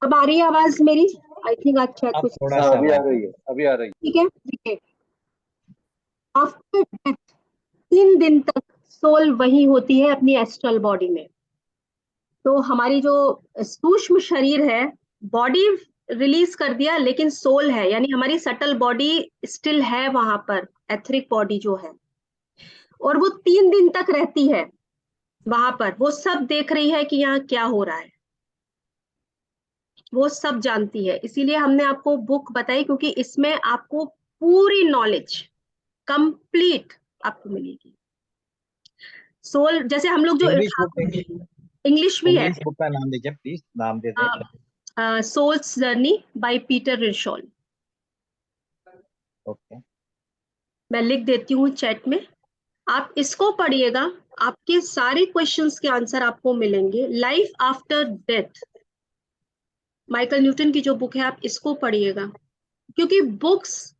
Speaker 1: अब आ रही है आवाज मेरी? आई थिंक आज शायद
Speaker 5: अब
Speaker 1: कुछ
Speaker 5: थोड़ा
Speaker 4: हाँ
Speaker 5: सा
Speaker 4: अभी आ
Speaker 5: आवाज
Speaker 4: रही है, अभी आ रही है।
Speaker 1: ठीक है। देखिए, आफ्टर डेथ 3 दिन तक सोल वही होती है अपनी एस्ट्रल बॉडी में। तो हमारी जो सूक्ष्म शरीर है, बॉडी रिलीज कर दिया, लेकिन सोल है, यानी हमारी सटल बॉडी स्टिल है वहां पर, एथरिक बॉडी जो है, और वो 3 दिन तक रहती है वहां पर। वो सब देख रही है कि यहाँ क्या हो रहा है, वो सब जानती है। इसीलिए हमने आपको बुक बताई, क्योंकि इसमें आपको पूरी नॉलेज कंप्लीट आपको मिलेगी। सोल जैसे हम लोग जो इंग्लिश भी है,
Speaker 5: इंग्लिश बुक का नाम दीजिए प्लीज, नाम दे दें।
Speaker 1: Soul's journey by Peter Richelieu.
Speaker 5: Okay,
Speaker 1: मैं लिख देती हूँ चैट में, आप इसको पढ़िएगा, आपके सारे क्वेश्चंस के आंसर आपको मिलेंगे। Life after death, Michael Newton की जो बुक है, आप इसको पढ़िएगा, क्योंकि बुक्स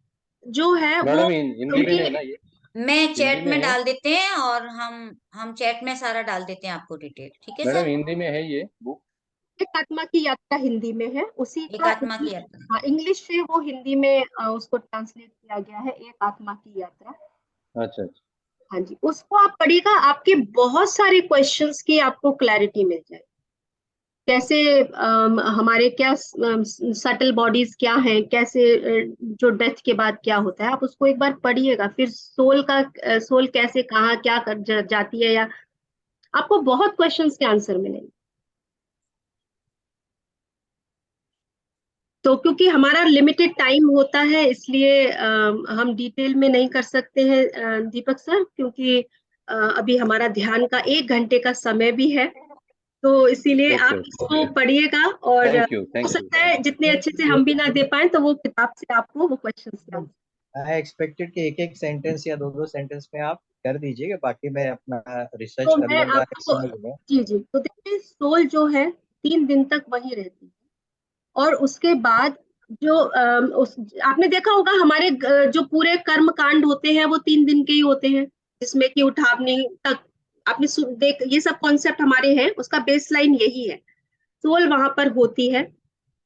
Speaker 1: जो है वो
Speaker 4: मैडम हिंदी में है ना ये?
Speaker 2: मैं
Speaker 4: हिंदी
Speaker 2: चैट
Speaker 4: में
Speaker 2: में
Speaker 4: है
Speaker 2: डाल देते हैं, और हम चैट में सारा डाल देते हैं आपको डिटेल, ठीक है
Speaker 4: मैडम?
Speaker 2: सर?
Speaker 4: हिंदी में है ये बुक?
Speaker 1: एक आत्मा की यात्रा हिंदी में है, उसी
Speaker 2: एक
Speaker 1: का
Speaker 2: आत्मा की यात्रा।
Speaker 1: हाँ, इंग्लिश से वो हिंदी में उसको ट्रांसलेट किया गया है, एक आत्मा की यात्रा।
Speaker 4: अच्छा अच्छा।
Speaker 1: हाँ जी, उसको आप पढ़िएगा, आपके बहुत सारे क्वेश्चंस की आपको क्लैरिटी मिल जाए। कैसे हमारे क्या सटल बॉडीज क्या हैं, कैसे जो डेथ के बाद क्या होता है, आप उसको एक बार पढ़िएगा। फिर सोल कैसे कहाँ क्या जाती है, या आपको बहुत क्वेश्चंस के आंसर मिलेंगे। तो क्योंकि हमारा लिमिटेड टाइम होता है, इसलिए हम डिटेल में नहीं कर सकते हैं दीपक सर, क्योंकि अभी हमारा ध्यान का 1 घंटे का समय भी है। तो इसीलिए
Speaker 4: ओके
Speaker 1: आप इसको पढ़िएगा, और
Speaker 4: थैंक यू
Speaker 1: हो
Speaker 4: थैंक यू।
Speaker 1: सकता है जितने अच्छे से हम भी ना दे पाए, तो वो किताब से आपको वो क्वेश्चंस के आंसर।
Speaker 5: आई एक्सपेक्टेड कि एक एक सेंटेंस या दो दो सेंटेंस में आप कर दीजिएगा, बाकी मैं अपना रिसर्च
Speaker 1: तो
Speaker 5: कर
Speaker 1: मैं
Speaker 5: लूंगा,
Speaker 1: आपको,
Speaker 5: समझ लूंगा।
Speaker 1: जी जी, तो देखिए, सोल जो है 3 दिन तक वही रहती है, और उसके बाद जो आपने देखा होगा हमारे जो पूरे कर्म कांड होते हैं वो 3 दिन के ही होते हैं, जिसमें कि उठावनी तक आपने देख, ये सब कॉन्सेप्ट हमारे हैं, उसका बेसलाइन यही है। सोल वहां पर होती है,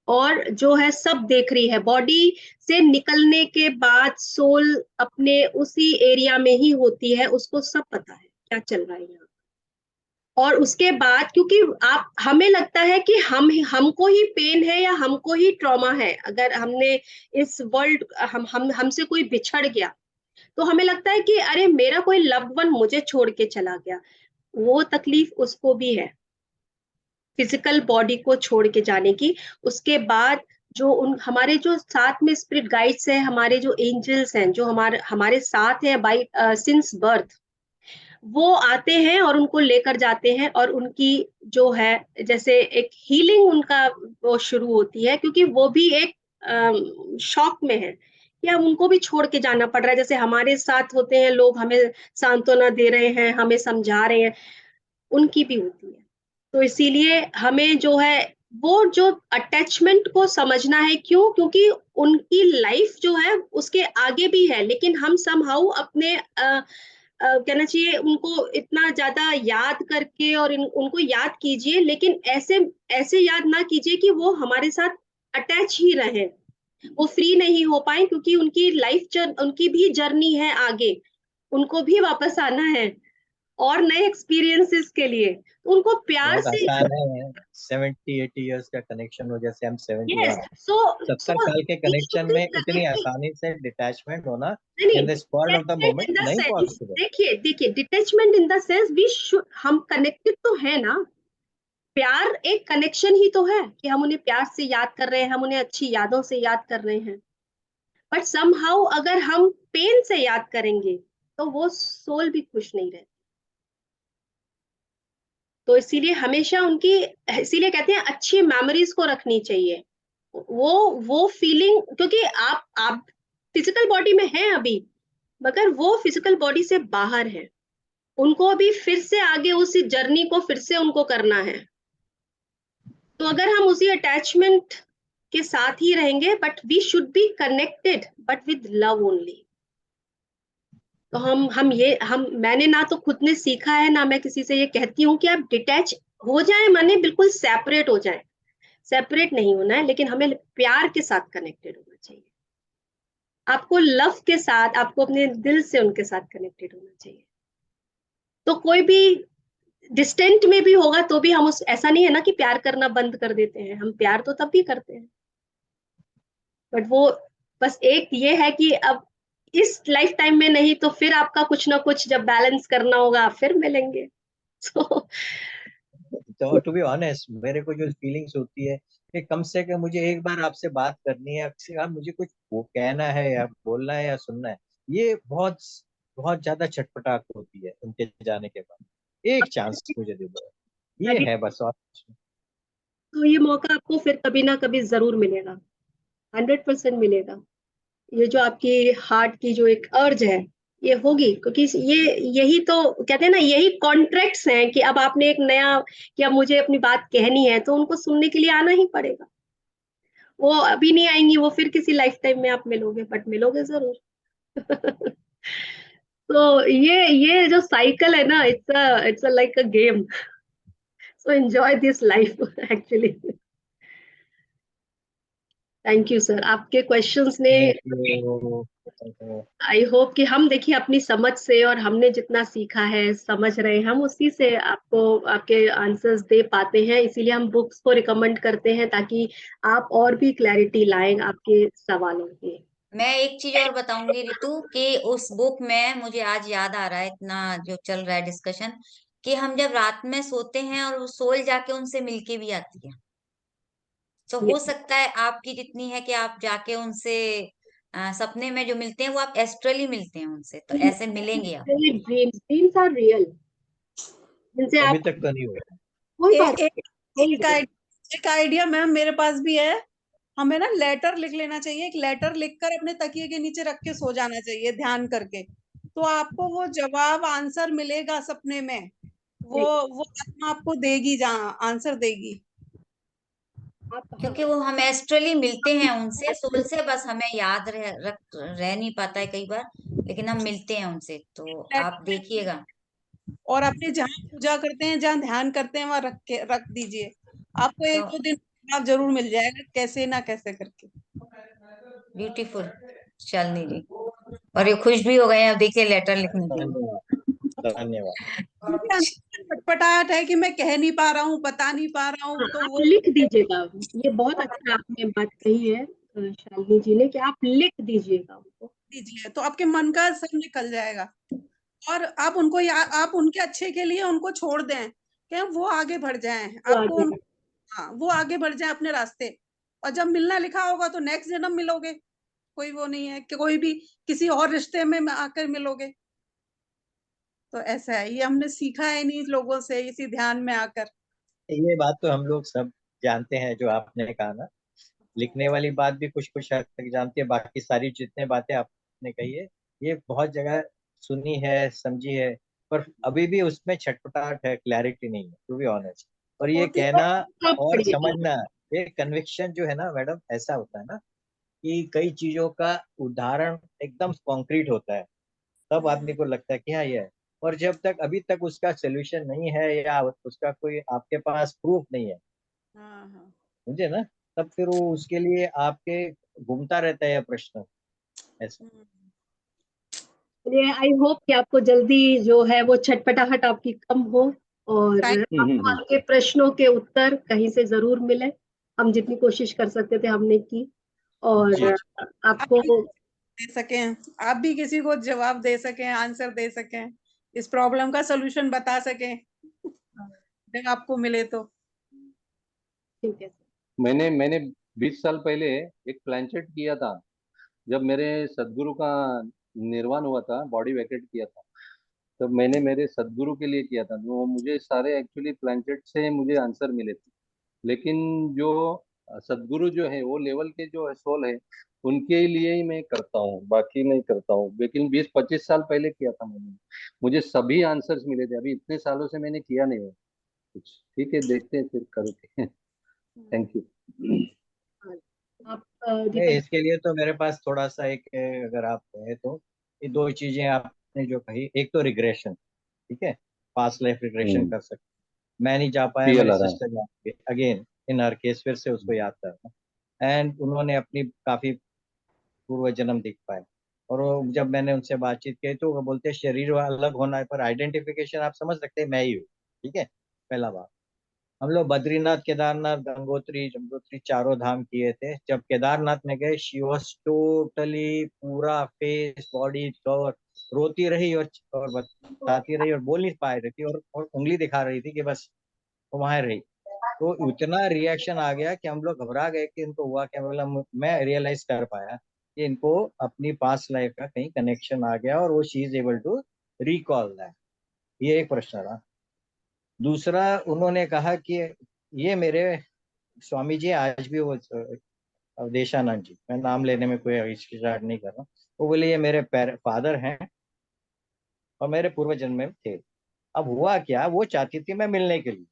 Speaker 1: और जो है सब देख रही है। बॉडी से निकलने के बाद सोल अपने उसी एरिया में ही होती है, उसको सब पता है क्या चल रहा है यहाँ। और उसके बाद, क्योंकि आप, हमें लगता है कि हमको ही पेन है या हमको ही ट्रॉमा है, अगर हमने इस वर्ल्ड हम हमसे कोई बिछड़ गया, तो हमें लगता है कि अरे मेरा कोई लव्ड वन मुझे छोड़ के चला गया। वो तकलीफ उसको भी है, फिजिकल बॉडी को छोड़ के जाने की। उसके बाद जो हमारे जो साथ में स्पिरिट गाइड्स हैं, हमारे जो एंजल्स हैं, जो हमारे हमारे साथ हैं बाई सिंस बर्थ, वो आते हैं और उनको लेकर जाते हैं, और उनकी जो है जैसे एक हीलिंग उनका वो शुरू होती है, क्योंकि वो भी एक शॉक में है कि हम उनको भी छोड़ के जाना पड़ रहा है। जैसे हमारे साथ होते हैं लोग, हमें सांत्वना दे रहे हैं, हमें समझा रहे हैं, उनकी भी होती है। तो इसीलिए हमें जो है वो जो अटैचमेंट को समझना है। क्यों? क्योंकि उनकी लाइफ जो है उसके आगे भी है, लेकिन हम समहाउ अपने कहना चाहिए उनको इतना ज्यादा याद करके, और उनको याद कीजिए, लेकिन ऐसे ऐसे याद ना कीजिए कि वो हमारे साथ अटैच ही रहे, वो फ्री नहीं हो पाए, क्योंकि उनकी उनकी भी जर्नी है आगे, उनको भी वापस आना है और नए एक्सपीरियंसेस के लिए। तो उनको प्यार
Speaker 5: बहुत
Speaker 1: से,
Speaker 5: आसान है, 70-80 इयर्स का कनेक्शन हो, जैसे हम 71
Speaker 1: यस,
Speaker 5: हैं।
Speaker 1: सो
Speaker 5: 70 साल के
Speaker 1: वी शुड
Speaker 5: कनेक्शन
Speaker 1: बी
Speaker 5: में इतनी
Speaker 1: कनेक्टेड।
Speaker 5: आसानी से डिटैचमेंट होना
Speaker 1: नहीं,
Speaker 5: in the spot of the
Speaker 1: detachment
Speaker 5: moment
Speaker 1: in the
Speaker 5: नहीं
Speaker 1: सेंस,
Speaker 5: पॉसिबल।
Speaker 1: देखिए देखिए, detachment in the sense we should, हम कनेक्टेड तो है ना। प्यार एक कनेक्शन ही तो है, कि हम उन्हें प्यार से याद कर रहे हैं, हम उन्हें अच्छी यादों से याद कर रहे हैं। बट समहाउ अगर हम पेन से याद करेंगे, तो वो सोल भी खुश नहीं रहती। तो इसीलिए हमेशा उनकी, इसीलिए कहते हैं अच्छी मेमोरीज को रखनी चाहिए। वो फीलिंग, क्योंकि आप फिजिकल बॉडी में हैं अभी, मगर वो फिजिकल बॉडी से बाहर है, उनको अभी फिर से आगे उसी जर्नी को फिर से उनको करना है। तो अगर हम उसी अटैचमेंट के साथ ही रहेंगे, but we should be connected but with love only. तो हम मैंने ना तो खुद ने सीखा है, ना मैं किसी से ये कहती हूँ कि आप डिटैच हो जाए, माने बिल्कुल सेपरेट हो जाए। सेपरेट नहीं होना है, लेकिन हमें प्यार के साथ कनेक्टेड होना चाहिए। आपको लव के साथ, आपको अपने दिल से उनके साथ कनेक्टेड होना चाहिए। तो कोई भी डिस्टेंट में भी होगा तो भी हम उस, ऐसा नहीं है ना कि प्यार करना बंद कर देते हैं, हम प्यार तो तब भी करते हैं, बट वो बस एक ये है कि अब इस लाइफ टाइम में नहीं तो फिर आपका कुछ ना कुछ जब बैलेंस करना होगा आप फिर मिलेंगे। तो
Speaker 5: तो टू बी ऑनेस्ट, मेरे को जो फीलिंग्स होती है कि कम से कम मुझे एक बार आपसे बात करनी है, आपसे आप मुझे कुछ वो कहना है या बोलना है या सुनना है, ये बहुत बहुत ज्यादा छटपटाहट होती है उनके जाने के बाद। एक चांस मुझे दे दो, ये है बस, और कुछ नहीं।
Speaker 1: तो ये मौका आपको फिर कभी ना कभी जरूर मिलेगा, 100% मिलेगा। ये जो आपकी हार्ट की जो एक अर्ज है ये होगी, क्योंकि ये यही तो कहते हैं ना, यही कॉन्ट्रैक्ट्स हैं कि अब आपने एक नया, कि अब मुझे अपनी बात कहनी है तो उनको सुनने के लिए आना ही पड़ेगा। वो अभी नहीं आएंगी, वो फिर किसी लाइफ टाइम में आप मिलोगे, बट मिलोगे जरूर। तो ये जो साइकिल है ना, it's a like a game, so enjoy this life actually. Thank you sir, आपके क्वेश्चंस ने,
Speaker 5: Thank you.
Speaker 1: आई होप कि हम देखिए अपनी समझ से और हमने जितना सीखा है समझ रहे हैं, हम उसी से आपको आपके आंसर्स दे पाते हैं, इसीलिए हम बुक्स को रिकमेंड करते हैं ताकि आप और भी क्लैरिटी लाएं आपके सवालों की।
Speaker 2: मैं एक चीज और बताऊंगी रितु कि उस बुक में मुझे आज याद आ रहा है, इतना जो चल रहा है डिस्कशन, कि हम जब रात में सोते हैं और वो सोल जाके उनसे मिलके भी आती है। तो हो सकता है आपकी जितनी है कि आप जाके उनसे सपने में जो मिलते हैं वो आप एस्ट्रली मिलते हैं उनसे, तो ऐसे मिलेंगे आप।
Speaker 1: ड्रीम्स आर रियल, जिनसे
Speaker 5: अभी
Speaker 1: आप,
Speaker 5: तक तो नहीं हुआ।
Speaker 1: कोई
Speaker 6: एक
Speaker 1: बात
Speaker 6: एक
Speaker 1: नहीं,
Speaker 6: एक एक आइडिया मैम मेरे पास भी है। हमें ना लेटर लिख लेना चाहिए, एक लेटर लिखकर अपने तकिए के नीचे रख के सो जाना चाहिए ध्यान करके, तो आपको वो जवाब आंसर मिलेगा सपने में। वो आत्मा आपको देगी, जहाँ आंसर देगी।
Speaker 2: क्योंकि वो हम एस्ट्रली मिलते हैं उनसे सोल से, बस हमें याद रह नहीं पाता है कई बार, लेकिन हम मिलते हैं उनसे, तो आप
Speaker 6: लेटर में,
Speaker 2: देखिएगा।
Speaker 6: और अपने जहाँ पूजा करते हैं, जहाँ ध्यान करते हैं, वहां रख दीजिए। आपको
Speaker 2: तो
Speaker 6: एक दो दिन जवाब जरूर मिल जाएगा, कैसे ना कैसे करके।
Speaker 2: ब्यूटीफुल शालिनी जी, और ये खुश भी हो गए हैं अब देखिए लेटर लिखने के लिए।
Speaker 5: धन्यवाद, धन्यवाद।
Speaker 6: उनके अंदर छटपटाहट है कि मैं कह नहीं पा रहा हूँ, बता नहीं पा रहा हूँ, तो
Speaker 1: आप
Speaker 6: वो
Speaker 1: लिख दीजिएगा। ये बहुत अच्छा आपने बात कही है शालिनी जी ने, कि आप लिख दीजिएगा उनको।
Speaker 6: दीजिए तो आपके मन का सब निकल जाएगा। और आप आप उनके अच्छे के लिए उनको छोड़ दें, कि वो आगे बढ़ जाएं,
Speaker 1: वो
Speaker 6: आपको
Speaker 1: आगे,
Speaker 6: हाँ, वो आगे बढ़ जाएं अपने रास्ते। और जब मिलना लिखा होगा तो नेक्स्ट जन्म मिलोगे, कोई वो नहीं है कि कोई भी किसी और रिश्ते में आकर मिलोगे। तो ऐसा है, ये हमने सीखा है इन्हीं लोगों से, इसी ध्यान में आकर।
Speaker 5: ये बात तो हम लोग सब जानते हैं जो आपने कहा ना, लिखने वाली बात भी कुछ कुछ हद तक जानती है, बाकी सारी जितने बातें आपने कही है ये बहुत जगह सुनी है, समझी है, पर अभी भी उसमें छटपटाहट है, क्लैरिटी नहीं है, टू बी ऑनेस्ट। और ये
Speaker 6: होती है।
Speaker 5: कहना
Speaker 1: सब
Speaker 5: और
Speaker 1: पढ़िएगा।
Speaker 5: समझना, ये कन्विक्शन जो है ना मैडम, ऐसा होता है ना कि कई चीजों का उदाहरण एकदम कॉन्क्रीट होता है, तब आदमी को लगता है कि हाँ ये है। और जब तक अभी तक उसका सोल्यूशन नहीं है या उसका कोई आपके पास प्रूफ नहीं है,
Speaker 6: हाँ हाँ।
Speaker 5: समझे ना, तब फिर वो उसके लिए आपके घूमता रहता है प्रश्न ऐसा।
Speaker 1: चलिए, आई होप कि आपको जल्दी जो है वो छटपटाहट आपकी कम हो, और
Speaker 6: टाइम
Speaker 1: आपको आपके प्रश्नों के उत्तर कहीं से जरूर मिले। हम जितनी कोशिश कर सकते थे हमने की, और
Speaker 5: जी जी।
Speaker 6: आप
Speaker 1: आपको,
Speaker 6: भी दे सकें, आप भी किसी को जवाब दे सकें, आंसर दे सकें, इस प्रॉब्लम का सलूशन बता सकें जब आपको मिले तो।
Speaker 1: ठीक है।
Speaker 4: मैंने मैंने 20 साल पहले एक प्लानचेट किया था, जब मेरे सदगुरु का निर्वाण हुआ था, बॉडी वैकेट किया था, तब मैंने मेरे सदगुरु के लिए किया था। तो मुझे सारे एक्चुअली प्लानचेट से मुझे आंसर मिले थे, लेकिन जो सदगुरु जो है वो लेवल के जो है सोल है, उनके लिए ही मैं करता हूँ, बाकी नहीं करता हूँ। लेकिन 20-25 साल पहले किया था मैंने, मुझे सभी आंसर्स मिले थे। अभी इतने सालों से मैंने किया नहीं है कुछ। ठीक है, देखते हैं फिर करके। Thank you.
Speaker 1: आप
Speaker 5: नहीं,
Speaker 1: दीपक।
Speaker 5: इसके लिए तो मेरे पास थोड़ा सा एक अगर आप कहें तो ये दो चीजें आपने जो कही, एक तो रिग्रेशन, ठीक है, पास्ट लाइफ रिग्रेशन कर सकते, मैं नहीं जा पाया, मेरे
Speaker 4: PLR है।
Speaker 5: सिस्टर जाएंगे अगेन, इन हर केस फिर से उसको याद करना। एंड उन्होंने अपनी काफी पूर्व जन्म दिख पाए। और वो जब मैंने उनसे बातचीत की तो वो बोलते शरीर अलग होना है पर आइडेंटिफिकेशन आप समझ सकते हैं मैं ही हूँ। ठीक है, पहला बात। हम लोग बद्रीनाथ, केदारनाथ, गंगोत्री, जमुनोत्री चारों धाम किए थे। जब केदारनाथ में गए शी वॉज टोटली पूरा फेस बॉडी कवर, रोती रही और बताती रही और बोल नहीं पा रही थी और उंगली दिखा रही थी कि बस वो वहां रही। तो इतना रिएक्शन आ गया कि हम लोग घबरा गए कि इनको हुआ क्या। मतलब मैं रियलाइज कर पाया कि इनको अपनी पास्ट लाइफ का कहीं कनेक्शन आ गया और वो she is able to recall that. ये एक प्रश्न रहा। दूसरा, उन्होंने कहा कि ये मेरे स्वामी जी आज भी वो अवधेशानंद जी, मैं नाम लेने में कोई हिचकिचाहट नहीं कर रहा, वो बोले ये मेरे फादर हैं और मेरे पूर्व जन्म में थे। अब हुआ क्या, वो चाहती थी मैं मिलने के लिए।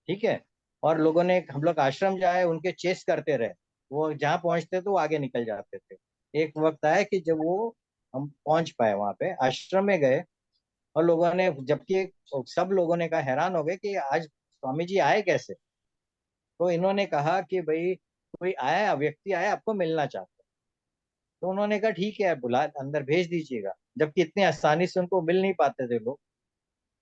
Speaker 5: ठीक है, और लोगों ने, हम लोग आश्रम जाए उनके चेस करते रहे, वो जहाँ पहुंचते तो वो आगे निकल जाते थे। एक वक्त आया कि जब वो हम पहुंच पाए वहां पे, आश्रम में गए और लोगों ने, जबकि सब लोगों ने कहा, हैरान हो गए कि आज स्वामी जी आए कैसे। तो इन्होंने कहा कि भाई कोई आया, व्यक्ति आया आपको मिलना चाहता है। तो उन्होंने कहा ठीक है, बुला अंदर भेज दीजिएगा। जबकि इतनी आसानी से उनको मिल नहीं पाते थे लोग। वो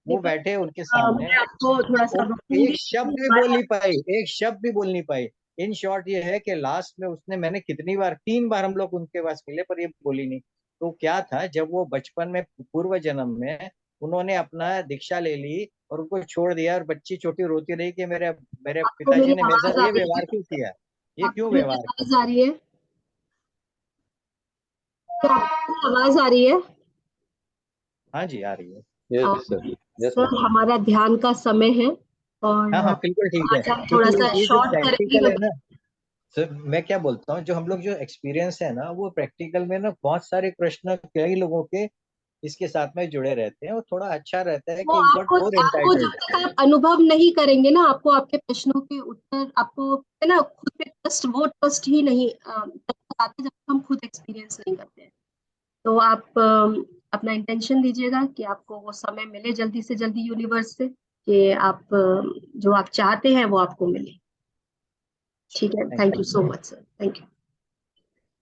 Speaker 1: देखो,
Speaker 5: बैठे उनके सामने,
Speaker 1: मैं आपको थोड़ा सा
Speaker 5: वो
Speaker 1: रोकूंगी।
Speaker 5: एक शब्द भी बोल नहीं पाई, एक शब्द भी बोल नहीं पाई। इन शॉर्ट ये है कि लास्ट में उसने, मैंने कितनी बार, 3 बार हम लोग उनके पास मिले पर ये बोली नहीं। तो क्या था, जब वो बचपन में पूर्व जन्म में उन्होंने अपना दीक्षा ले ली और उनको छोड़ दिया और बच्ची छोटी रोती रही कि मेरे मेरे
Speaker 1: आपको मेरी
Speaker 5: पिताजी ने मेरे
Speaker 1: आवाज
Speaker 5: साथ
Speaker 1: आ
Speaker 5: ये
Speaker 1: रही
Speaker 5: व्यवहार
Speaker 1: है?
Speaker 5: क्यों किया, ये क्यों
Speaker 1: आपको मेरी
Speaker 5: व्यवहार किया।
Speaker 1: आवाज आ रही है? क्या आपको आवाज आ रही है?
Speaker 5: हाँ जी, आ रही है।
Speaker 4: Yes sir, yes
Speaker 1: sir,
Speaker 4: ma'am.
Speaker 1: हमारा ध्यान का समय है और
Speaker 5: हाँ हाँ, बिल्कुल ठीक है,
Speaker 1: आज हम थोड़ा
Speaker 5: क्योंकि
Speaker 1: सा
Speaker 5: ये जो
Speaker 1: शॉर्ट
Speaker 5: प्रैक्टिकल है
Speaker 1: करेंगे।
Speaker 5: ना सर, मैं क्या बोलता हूँ, जो हम लोग जो एक्सपीरियंस है ना, वो प्रैक्टिकल में ना बहुत सारे प्रश्न कई लोगों के इसके साथ में जुड़े रहते हैं और थोड़ा अच्छा रहता है
Speaker 1: वो
Speaker 5: कि वी गॉट
Speaker 1: आपको
Speaker 5: मोर
Speaker 1: आपको जब
Speaker 5: एंटाइटल्ड।
Speaker 1: तक आप अनुभव नहीं करेंगे ना, आपको आपके प्रश्नों के उत्तर, आपको है ना खुद पे ट्रस्ट, वो ट्रस्ट ही नहीं तब तक आते जब तक हम खुद एक्सपीरियंस नहीं करते हैं। तो आप अपना इंटेंशन दीजिएगा कि आपको वो समय मिले जल्दी से जल्दी यूनिवर्स से, कि आप जो आप चाहते हैं वो आपको मिले। ठीक है,
Speaker 5: thank
Speaker 1: thank you so much sir, thank you.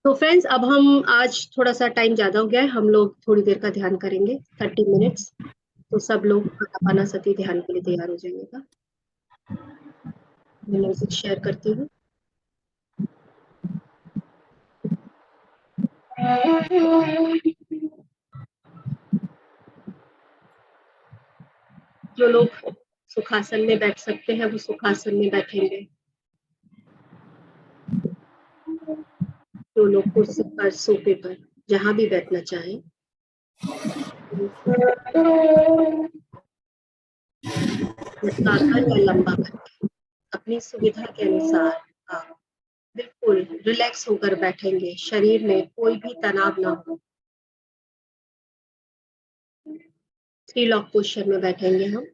Speaker 1: तो फ्रेंड्स, अब हम आज थोड़ा सा टाइम ज्यादा हो गया है, हम लोग थोड़ी देर का ध्यान करेंगे, 30 मिनट्स। तो सब लोग आनापानासती ध्यान के लिए तैयार हो जाइएगा। मैं म्यूजिक शेयर करती हूँ। जो लोग सुखासन में बैठ सकते हैं वो सुखासन में बैठेंगे। जो लोग कुर्सी पर, सोफे पर, जहां भी बैठना चाहें, लटकाकर या लंबा करके अपनी सुविधा के अनुसार आप बिल्कुल रिलैक्स होकर बैठेंगे। शरीर में कोई भी तनाव ना हो। थ्री लॉक पोस्चर में बैठेंगे हम।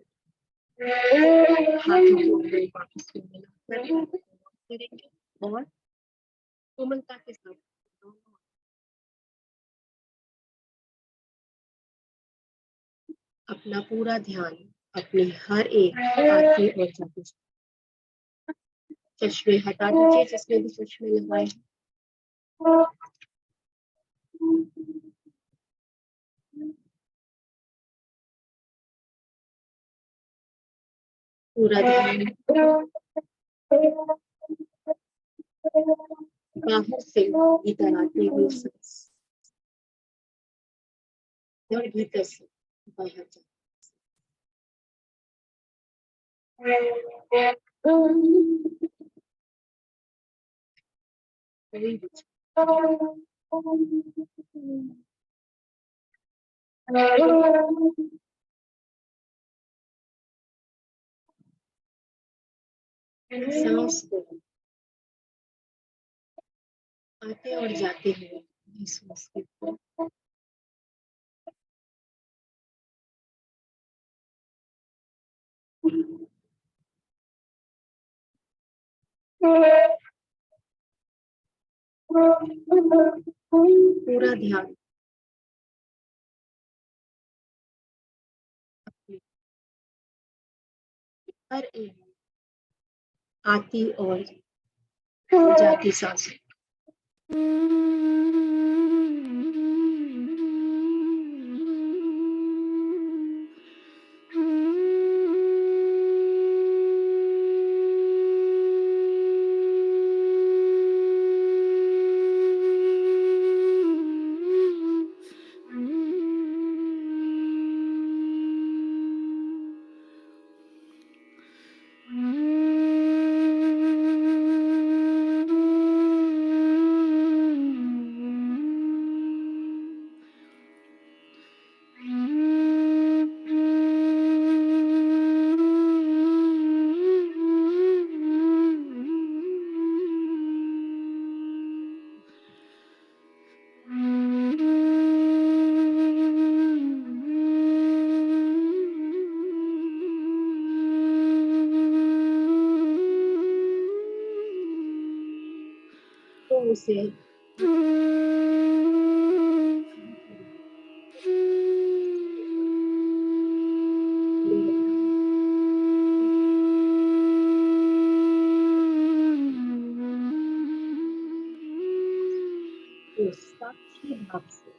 Speaker 1: हाथों को वापस करेंगे और कोमलता के साथ अपना पूरा ध्यान अपने हर एक आंखें और जादू, चश्मे हटा दीजिए जिसमें भी चश्मे लगाए। पूरा ध्यान बाहर से भीतर आते हुए सांस और भीतर से बाहर जाते। सांस को आते और जाते हुए महसूस कीजिए। पूरा ध्यान अपने हर एक आती और जाती सांसें। तो उसे तो साक्षी भाव से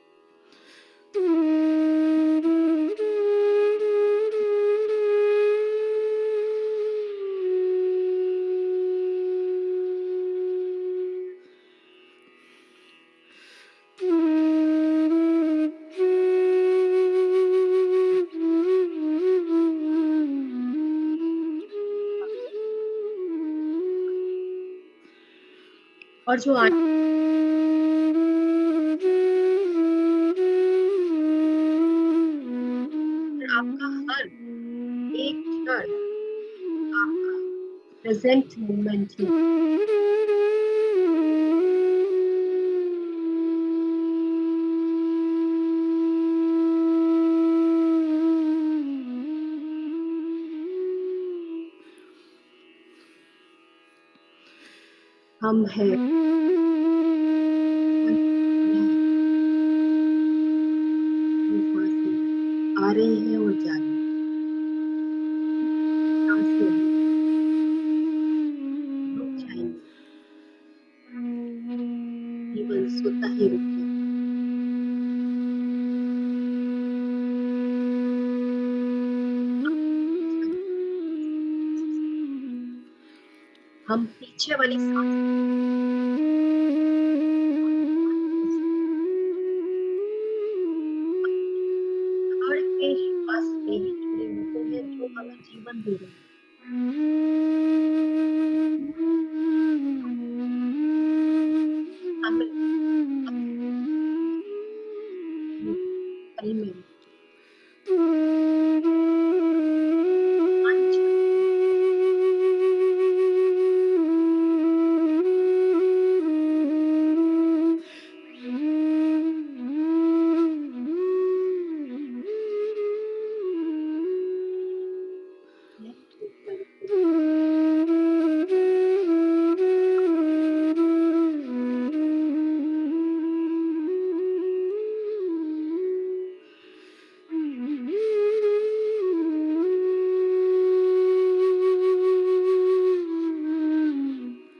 Speaker 1: और जो आपका हर एक क्षण आपका प्रेजेंट मोमेंट है। हम हैं सांसें आ रही है और जा रही है, सांसें रुक जाएंगी, जीवन स्वतः ही रुक जाएगा। हम पीछे वाली सांस हर के श्वास से ही जुड़े होते हैं जो हमें जीवन दे रहे हैं। हमें पल में पाँच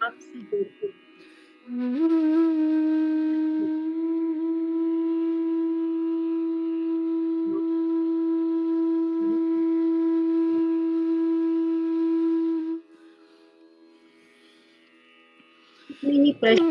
Speaker 1: आपसे जोड़ते हैं। इतने ही प्रश्न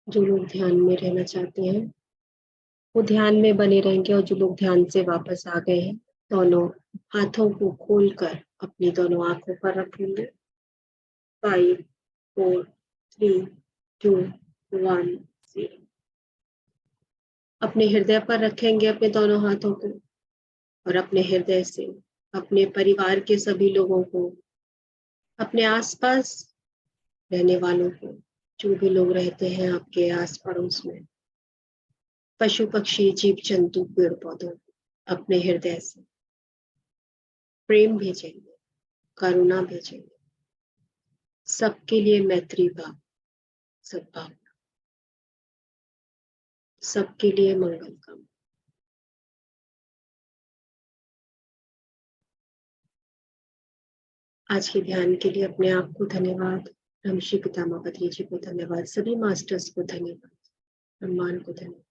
Speaker 1: जो लोग ध्यान में रहना चाहते हैं वो ध्यान में बने रहेंगे, और जो लोग ध्यान से वापस आ गए हैं दोनों हाथों को खोलकर अपनी दोनों आंखों पर रखेंगे। 5 4 3 2 1 0। अपने हृदय पर रखेंगे अपने दोनों हाथों को, और अपने हृदय से अपने परिवार के सभी लोगों को, अपने आसपास रहने वालों को, जो भी लोग रहते हैं आपके आस पड़ोस में, पशु पक्षी जीव जंतु पेड़ पौधों, अपने हृदय से प्रेम भेजेंगे, करुणा भेजेंगे, सबके लिए मैत्री भाव, सद्भावना, सबके लिए मंगल कामना। आज के ध्यान के लिए अपने आप को धन्यवाद, ऋषि पितामह पत्री जी को धन्यवाद, सभी मास्टर्स को धन्यवाद, ब्रह्मांड को धन्यवाद।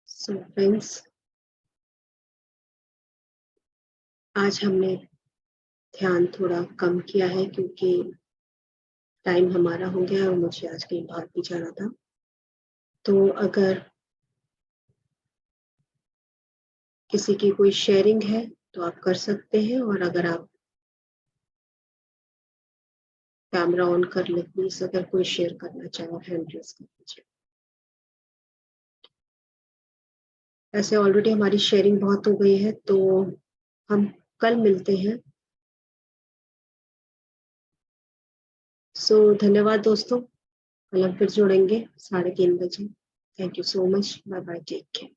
Speaker 1: सो फ्रेंड्स, आज हमने ध्यान थोड़ा कम किया है क्योंकि टाइम हमारा हो गया और मुझे आज कहीं बाहर भी जाना था। तो अगर किसी की कोई शेयरिंग है तो आप कर सकते हैं, और अगर आप कैमरा ऑन कर ले प्लीज, अगर कोई शेयर करना चाहे हैंड रेज कर दीजिए। ऐसे ऑलरेडी हमारी शेयरिंग बहुत हो गई है, तो हम कल मिलते हैं। सो धन्यवाद दोस्तों, कल हम फिर जुड़ेंगे 3:30 बजे। Thank you so much, bye bye, take care.